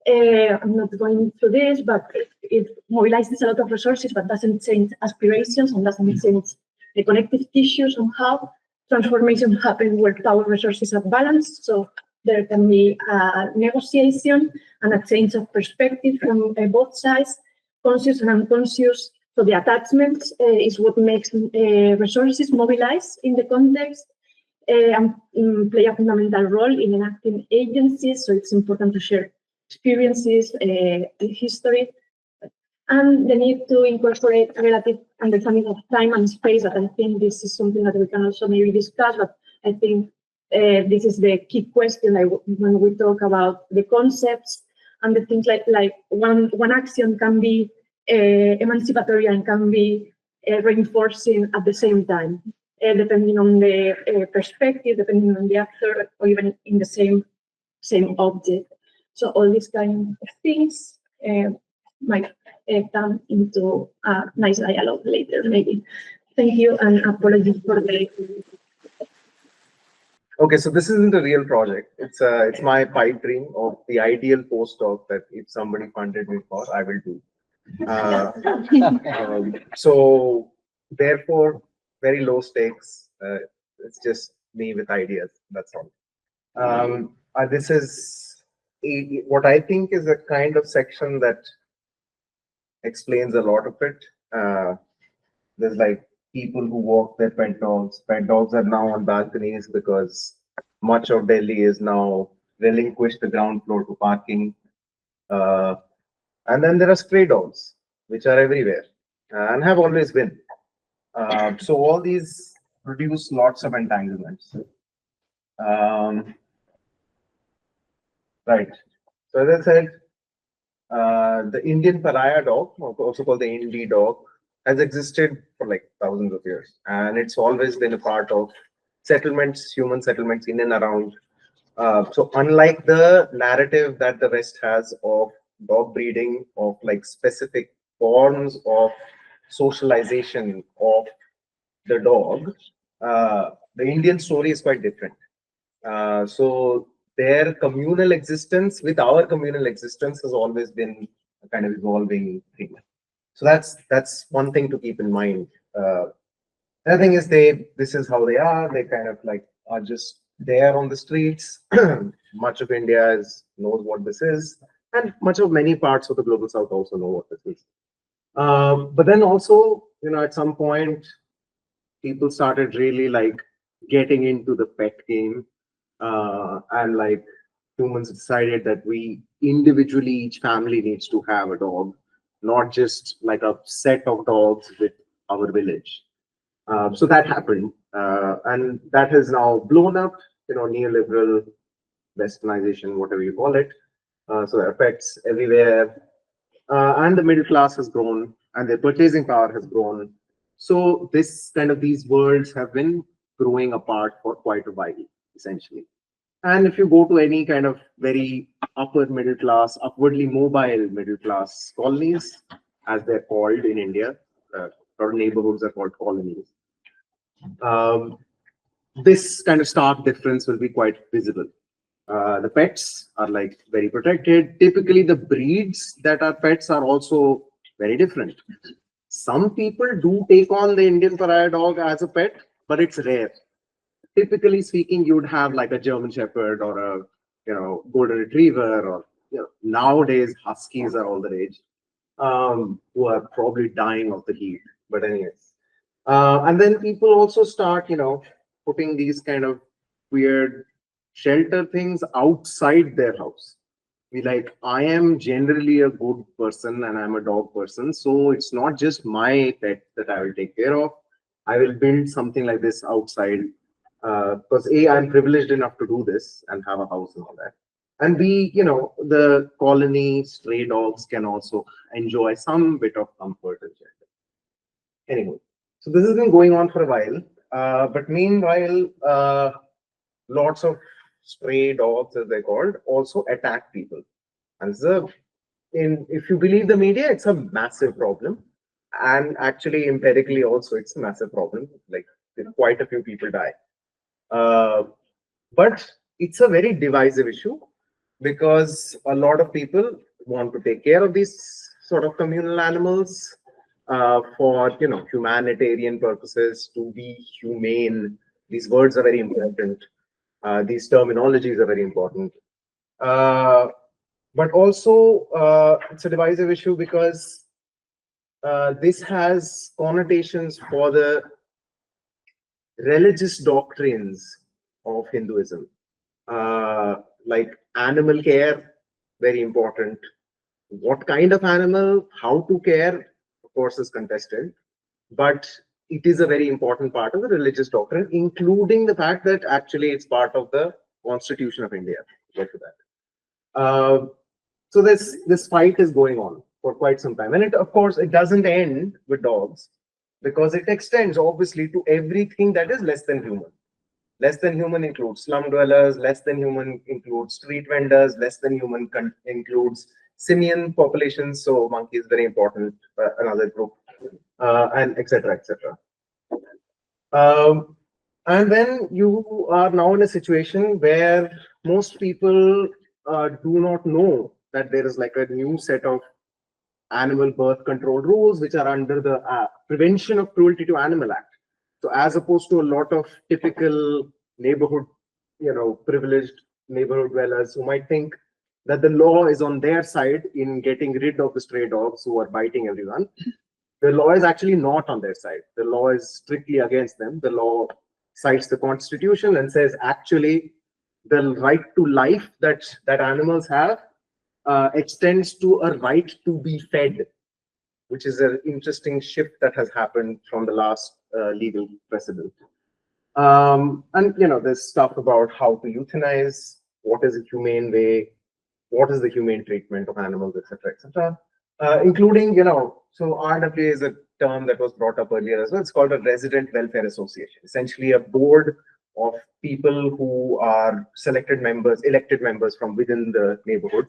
I'm not going through this, but it mobilizes a lot of resources, but doesn't change aspirations and doesn't change the connective tissues on how transformation happen where power resources are balanced. So there can be a negotiation and a change of perspective from both sides, conscious and unconscious. So the attachment is what makes resources mobilize in the context and play a fundamental role in enacting agencies. So it's important to share experiences, history, and the need to incorporate a relative understanding of time and space. That I think this is something that we can also maybe discuss, but I think this is the key question when we talk about the concepts and the things like one action can be emancipatory and can be reinforcing at the same time, depending on the perspective, depending on the actor, or even in the same object. So all these kind of things might come into a nice dialogue later, maybe. Thank you, and apologies for the. Okay, so this isn't a real project. It's my pipe dream of the ideal postdoc that if somebody funded me for, I will do. So therefore, very low stakes. It's just me with ideas. That's all. This is what I think is a kind of section that explains a lot of it. There's like people who walk their pet dogs. Pet dogs are now on balconies because much of Delhi is now relinquished the ground floor to parking. And then there are stray dogs, which are everywhere and have always been. So all these produce lots of entanglements. Right. So as I said, the Indian pariah dog, also called the Indie dog, has existed for like thousands of years, and it's always been a part of settlements, human settlements in and around. So unlike the narrative that the West has of dog breeding, of like specific forms of socialization of the dog, the Indian story is quite different. So their communal existence with our communal existence has always been a kind of evolving thing. So that's one thing to keep in mind. Another thing is this is how they are. They kind of like are just there on the streets. Much of India knows what this is, and many parts of the global south also know what this is. But then also, at some point, people started really like getting into the pet game, and like humans decided that we individually, each family needs to have a dog, not just like a set of dogs with our village. So that happened, and that has now blown up, neoliberal westernization, whatever you call it. So it affects everywhere, and the middle class has grown, and their purchasing power has grown. So these worlds have been growing apart for quite a while, essentially. And if you go to any kind of very upper middle class, upwardly mobile middle class colonies, as they're called in India, or neighborhoods are called colonies, this kind of stark difference will be quite visible. The pets are like very protected. Typically, the breeds that are pets are also very different. Some people do take on the Indian pariah dog as a pet, but it's rare. Typically speaking, you would have like a German Shepherd or a golden retriever, or nowadays huskies are all the rage, who are probably dying of the heat. But anyways, and then people also start putting these kind of weird shelter things outside their house. I am generally a good person and I'm a dog person, so it's not just my pet that I will take care of. I will build something like this outside because A, I'm privileged enough to do this and have a house and all that. And B, the colony stray dogs can also enjoy some bit of comfort and shelter. Anyway, so this has been going on for a while. But meanwhile, lots of stray dogs, as they're called, also attack people. And if you believe the media, it's a massive problem. And actually, empirically also, it's a massive problem. Like, quite a few people die. But it's a very divisive issue because a lot of people want to take care of these sort of communal animals for humanitarian purposes, to be humane. These words are very important. These terminologies are very important. But also, it's a divisive issue because this has connotations for the religious doctrines of Hinduism, like animal care, very important. What kind of animal, how to care, of course, is contested, but it is a very important part of the religious doctrine, including the fact that actually it's part of the Constitution of India. Get to that. So this fight is going on for quite some time, and of course, it doesn't end with dogs, because it extends obviously to everything that is less than human. Less than human includes slum dwellers, less than human includes street vendors, less than human includes simian populations, so monkey is very important, another group, and etc. etc. And then you are now in a situation where most people do not know that there is like a new set of animal birth control rules which are under the Prevention of Cruelty to Animal Act. So as opposed to a lot of typical neighborhood, privileged neighborhood dwellers who might think that the law is on their side in getting rid of the stray dogs who are biting everyone, the law is actually not on their side. The law is strictly against them. The law cites the Constitution and says actually the right to life that animals have extends to a right to be fed, which is an interesting shift that has happened from the last legal precedent. And there's stuff about how to euthanize, what is a humane way, what is the humane treatment of animals, etc., etc. Including, so RWA is a term that was brought up earlier as well. It's called a resident welfare association, essentially a board of people who are elected members from within the neighborhood,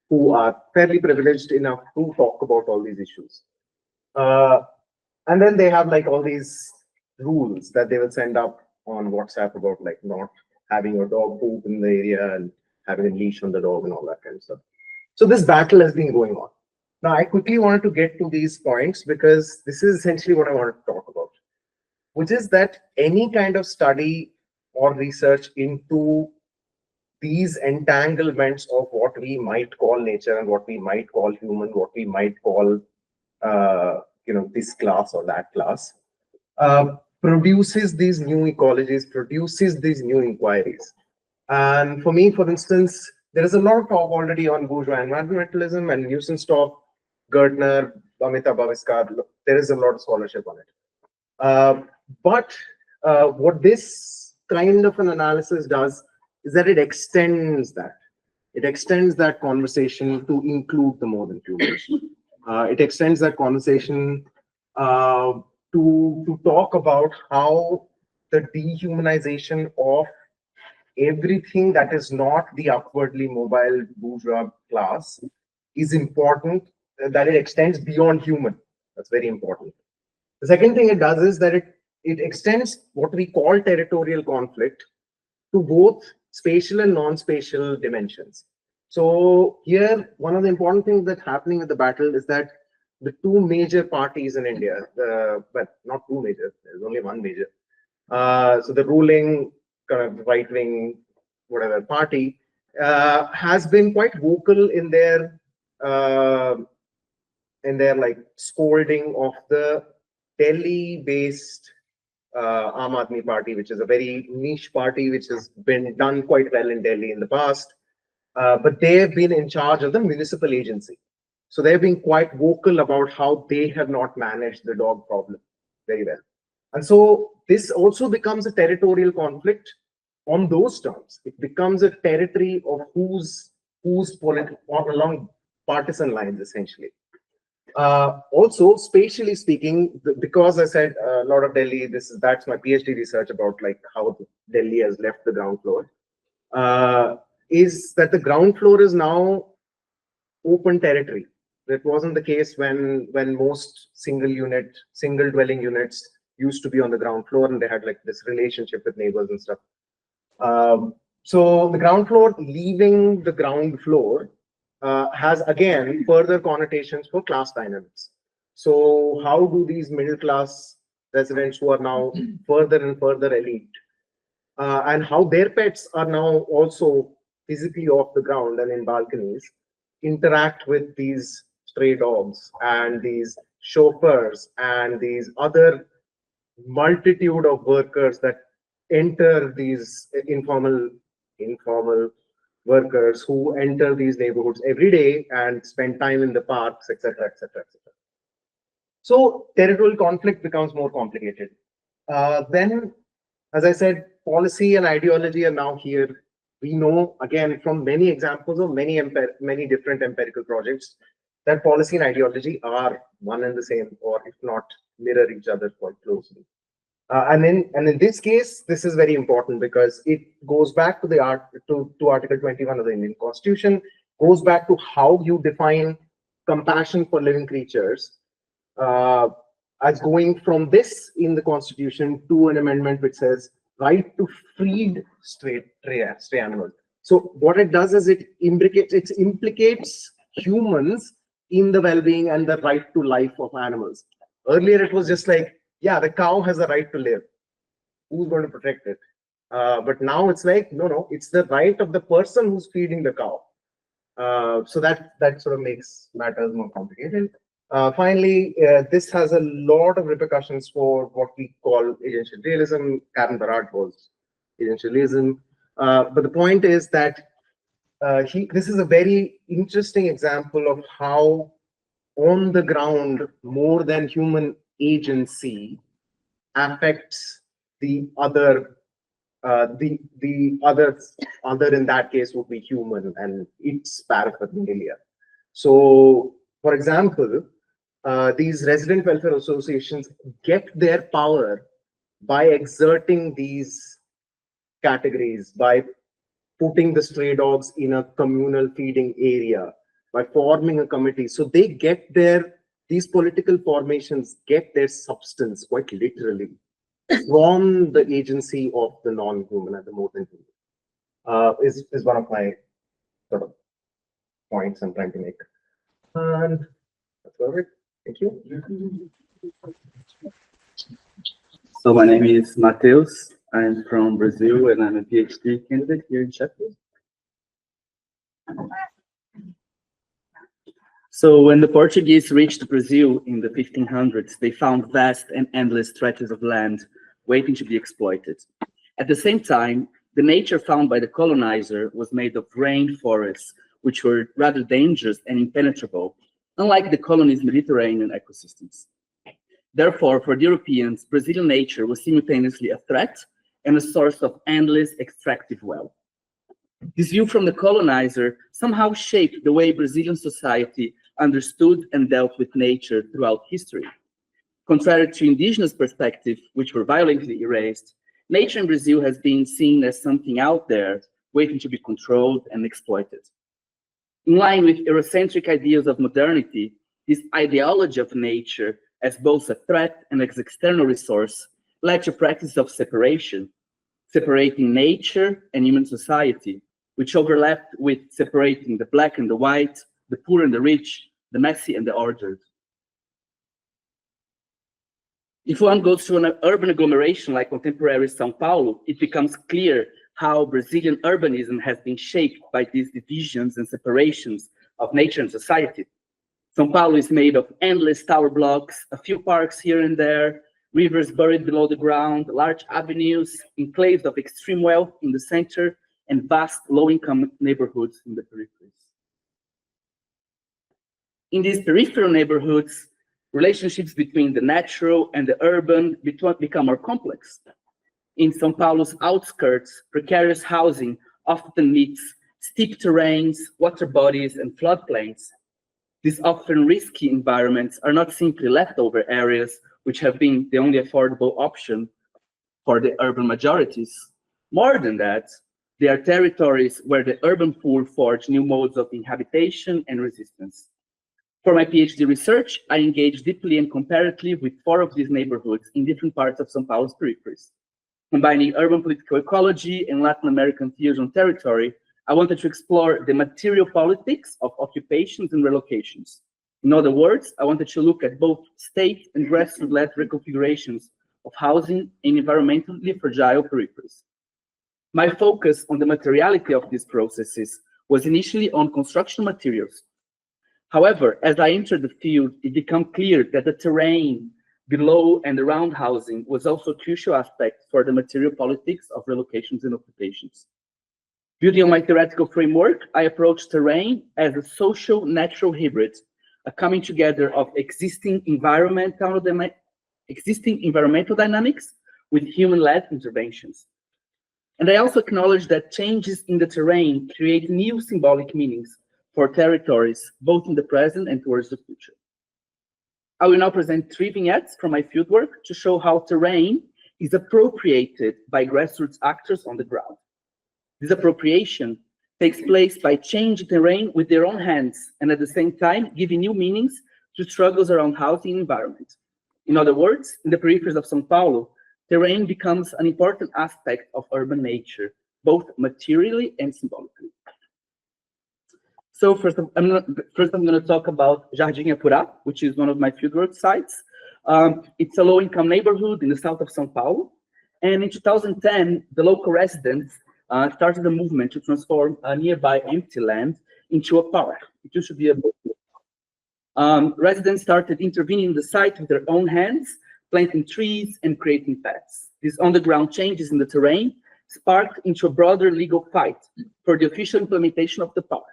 who are fairly privileged enough to talk about all these issues. And then they have like all these rules that they will send up on WhatsApp about like not having your dog poop in the area and having a leash on the dog and all that kind of stuff. So this battle has been going on. Now, I quickly wanted to get to these points because this is essentially what I wanted to talk about, which is that any kind of study or research into these entanglements of what we might call nature and what we might call human, what we might call, this class or that class, produces these new ecologies, produces these new inquiries. And for me, for instance, there is a lot of talk already on bourgeois environmentalism and nuisance talk. Gertner, Amita Bhaviskar, there is a lot of scholarship on it. But what this kind of an analysis does is that it extends that. It extends that conversation to include the more than humans. It extends that conversation to talk about how the dehumanization of everything that is not the upwardly mobile bourgeois class is important, that it extends beyond human. That's very important. The second thing it does is that it extends what we call territorial conflict to both spatial and non-spatial dimensions. So here, one of the important things that's happening with the battle is that the two major parties in India, but not two major, there's only one major. So the ruling kind of right-wing, whatever party, has been quite vocal in their like scolding of the Delhi-based Aam Aadmi Party, which is a very niche party, which has been done quite well in Delhi in the past. But they have been in charge of the municipal agency. So they've been quite vocal about how they have not managed the dog problem very well. And so this also becomes a territorial conflict on those terms. It becomes a territory of who's along partisan lines, essentially. Also, spatially speaking, because I said a lot of Delhi, that's my PhD research about like how Delhi has left the ground floor, is that the ground floor is now open territory. That wasn't the case when most single dwelling units used to be on the ground floor and they had like this relationship with neighbors and stuff. So the ground floor leaving the ground floor has again further connotations for class dynamics. So how do these middle class residents who are now further and further elite and how their pets are now also physically off the ground and in balconies interact with these stray dogs and these chauffeurs and these other multitude of workers that enter these informal workers who enter these neighborhoods every day and spend time in the parks, etc., etc., etc. So territorial conflict becomes more complicated. Then, as I said, policy and ideology are now here. We know, again, from many examples of many different empirical projects, that policy and ideology are one and the same, or if not, mirror each other quite closely. And in this case, this is very important because it goes back to the Article 21 of the Indian Constitution, goes back to how you define compassion for living creatures, as going from this in the Constitution to an amendment which says right to freed stray animals. So what it does is it implicates humans in the well-being and the right to life of animals. Earlier, it was just like, yeah, the cow has a right to live. Who's going to protect it? But now it's like, no, it's the right of the person who's feeding the cow. So that sort of makes matters more complicated. Finally, this has a lot of repercussions for what we call agential realism. Karen Barad calls agential realism. But the point is that this is a very interesting example of how on the ground, more than human agency affects the other. The other in that case would be human and its paraphernalia. So, for example, these resident welfare associations get their power by exerting these categories, by putting the stray dogs in a communal feeding area, by forming a committee. So they get these political formations get their substance quite literally from the agency of the non-human and the more than human. Is one of my sort of points I'm trying to make. And that's all right. Thank you. So my name is Mateus. I'm from Brazil and I'm a PhD candidate here in Sheffield. So when the Portuguese reached Brazil in the 1500s, they found vast and endless stretches of land waiting to be exploited. At the same time, the nature found by the colonizer was made of rainforests, which were rather dangerous and impenetrable, unlike the colony's Mediterranean ecosystems. Therefore, for the Europeans, Brazilian nature was simultaneously a threat and a source of endless extractive wealth. This view from the colonizer somehow shaped the way Brazilian society understood and dealt with nature throughout history. Contrary to indigenous perspectives, which were violently erased, nature in Brazil has been seen as something out there waiting to be controlled and exploited. In line with Eurocentric ideas of modernity, this ideology of nature as both a threat and as external resource led to practice of separation, separating nature and human society, which overlapped with separating the black and the white, the poor and the rich, the messy and the ordered. If one goes through an urban agglomeration like contemporary São Paulo, it becomes clear how Brazilian urbanism has been shaped by these divisions and separations of nature and society. São Paulo is made of endless tower blocks, a few parks here and there, rivers buried below the ground, large avenues, enclaves of extreme wealth in the center, and vast low-income neighborhoods in the peripheries. In these peripheral neighborhoods, Relationships between the natural and the urban become more complex. In São Paulo's outskirts, precarious housing often meets steep terrains, water bodies, and floodplains. These often risky environments are not simply leftover areas which have been the only affordable option for the urban majorities. More than that, they are territories where the urban poor forge new modes of inhabitation and resistance. For my PhD research, I engaged deeply and comparatively with 4 of these neighborhoods in different parts of São Paulo's peripheries. Combining urban political ecology and Latin American theories on territory, I wanted to explore the material politics of occupations and relocations. In other words, I wanted to look at both state and grassroots-led reconfigurations of housing in environmentally fragile peripheries. My focus on the materiality of these processes was initially on construction materials. However, as I entered the field, it became clear that the terrain below and around housing was also a crucial aspect for the material politics of relocations and occupations. Building on my theoretical framework, I approached terrain as a social natural hybrid, a coming together of existing environmental dynamics with human-led interventions. And I also acknowledge that changes in the terrain create new symbolic meanings for territories, both in the present and towards the future. I will now present 3 vignettes from my fieldwork to show how terrain is appropriated by grassroots actors on the ground. This appropriation takes place by changing terrain with their own hands and at the same time giving new meanings to struggles around housing and environment. In other words, in the peripheries of São Paulo, terrain becomes an important aspect of urban nature, both materially and symbolically. So first I'm going to talk about Jardim Apurá, which is one of my fieldwork sites. It's a low-income neighborhood in the south of São Paulo. And in 2010, the local residents started a movement to transform a nearby empty land into a park. It used to be a residents started intervening in the site with their own hands, planting trees and creating paths. These on-the-ground changes in the terrain sparked into a broader legal fight for the official implementation of the park.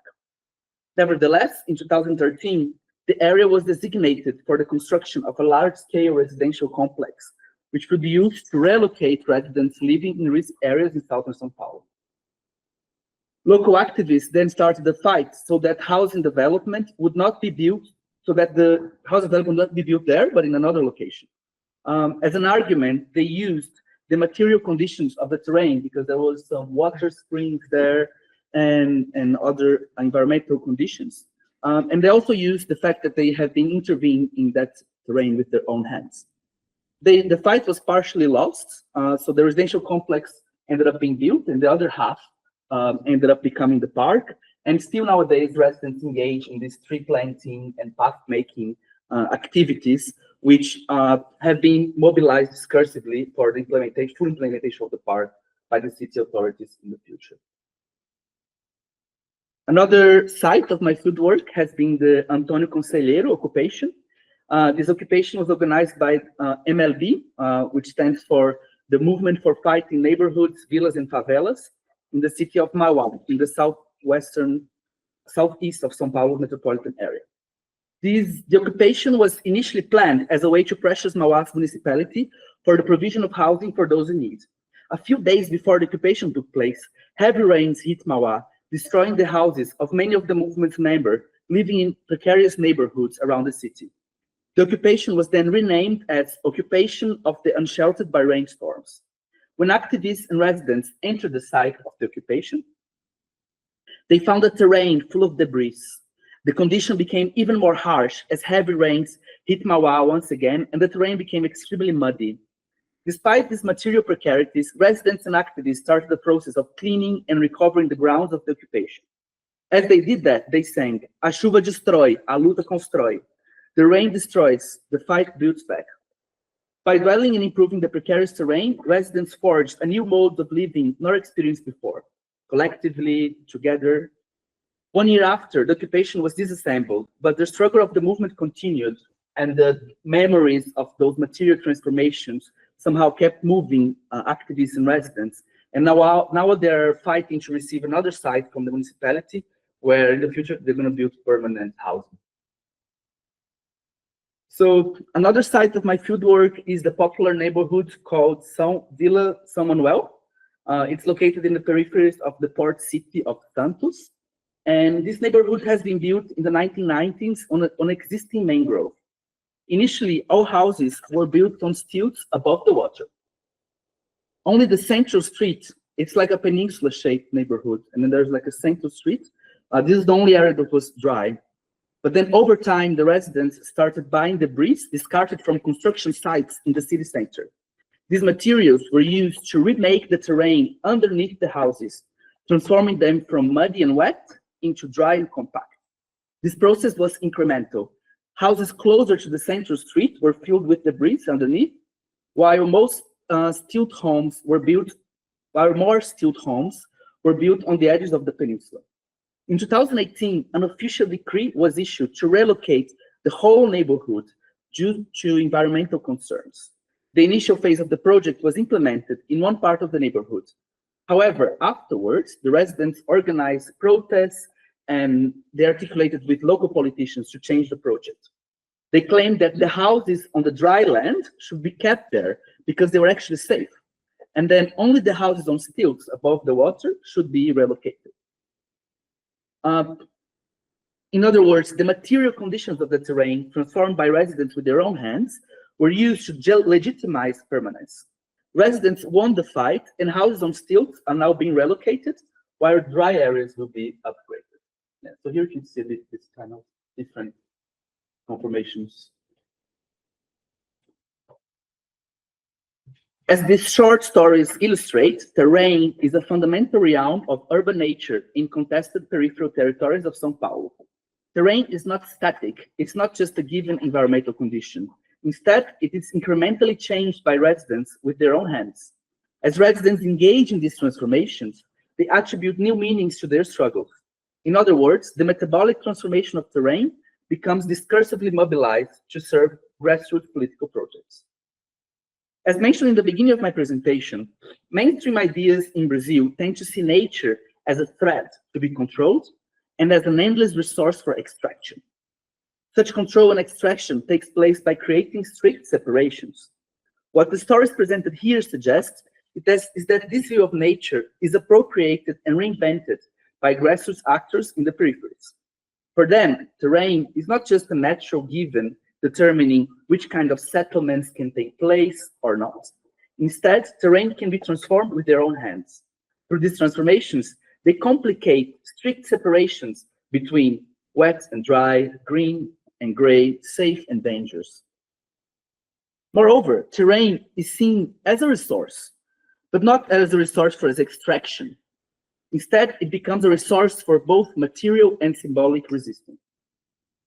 Nevertheless, in 2013, the area was designated for the construction of a large-scale residential complex, which could be used to relocate residents living in risk areas in southern São Paulo. Local activists then started the fight so that housing development would not be built, so that the house development would not be built there, but in another location. As an argument, they used the material conditions of the terrain because there was some water springs there and other environmental conditions. And they also used the fact that they have been intervening in that terrain with their own hands. The fight was partially lost, so the residential complex ended up being built, and the other half ended up becoming the park. And still nowadays, residents engage in these tree planting and path making activities, which have been mobilized discursively for the full implementation of the park by the city authorities in the future. Another site of my fieldwork has been the Antônio Conselheiro occupation. This occupation was organized by MLB, which stands for the Movement for Fighting Neighborhoods, Villas and Favelas, in the city of Mauá, in the southeast of São Paulo metropolitan area. The occupation was initially planned as a way to pressure Mauá's municipality for the provision of housing for those in need. A few days before the occupation took place, heavy rains hit Mauá, destroying the houses of many of the movement's members living in precarious neighborhoods around the city. The occupation was then renamed as Occupation of the Unsheltered by Rainstorms. When activists and residents entered the site of the occupation, they found the terrain full of debris. The condition became even more harsh as heavy rains hit Mauá once again, and the terrain became extremely muddy. Despite these material precarities, residents and activists started the process of cleaning and recovering the grounds of the occupation. As they did that, they sang, "A chuva destrói, a luta constrói." The rain destroys, the fight builds back. By dwelling and improving the precarious terrain, residents forged a new mode of living not experienced before, collectively, together. 1 year after, the occupation was disassembled, but the struggle of the movement continued, and the memories of those material transformations somehow kept moving activists and residents. And now they're fighting to receive another site from the municipality, where in the future they're going to build permanent housing. So another site of my fieldwork is the popular neighborhood called Villa São Manuel. It's located in the peripheries of the port city of Santos. And this neighborhood has been built in the 1990s on existing mangrove. Initially, all houses were built on stilts above the water. Only the central street, it's like a peninsula-shaped neighborhood, and then there's like a central street. This is the only area that was dry. But then over time, the residents started buying debris discarded from construction sites in the city center. These materials were used to remake the terrain underneath the houses, transforming them from muddy and wet into dry and compact. This process was incremental. Houses closer to the central street were filled with debris underneath, while most stilt homes were built, while more stilt homes were built on the edges of the peninsula. In 2018, an official decree was issued to relocate the whole neighborhood due to environmental concerns. The initial phase of the project was implemented in one part of the neighborhood. However, afterwards, the residents organized protests and they articulated with local politicians to change the project. They claimed that the houses on the dry land should be kept there because they were actually safe. And then only the houses on stilts above the water should be relocated. In other words, the material conditions of the terrain transformed by residents with their own hands were used to legitimize permanence. Residents won the fight, and houses on stilts are now being relocated, while dry areas will be upgraded. Yeah, so here you can see this kind of different conformations. As these short stories illustrate, terrain is a fundamental realm of urban nature in contested peripheral territories of São Paulo. Terrain is not static. It's not just a given environmental condition. Instead, it is incrementally changed by residents with their own hands. As residents engage in these transformations, they attribute new meanings to their struggles. In other words, the metabolic transformation of terrain becomes discursively mobilized to serve grassroots political projects. As mentioned in the beginning of my presentation, mainstream ideas in Brazil tend to see nature as a threat to be controlled and as an endless resource for extraction. Such control and extraction takes place by creating strict separations. What the stories presented here suggest is that this view of nature is appropriated and reinvented by grassroots actors in the peripheries. For them, terrain is not just a natural given determining which kind of settlements can take place or not. Instead, terrain can be transformed with their own hands. Through these transformations, they complicate strict separations between wet and dry, green and gray, safe and dangerous. Moreover, terrain is seen as a resource, but not as a resource for its extraction. Instead, it becomes a resource for both material and symbolic resistance.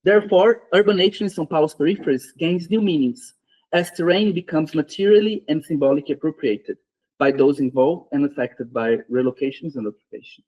Therefore, urban nature in São Paulo's peripheries gains new meanings as terrain becomes materially and symbolically appropriated by those involved and affected by relocations and occupations.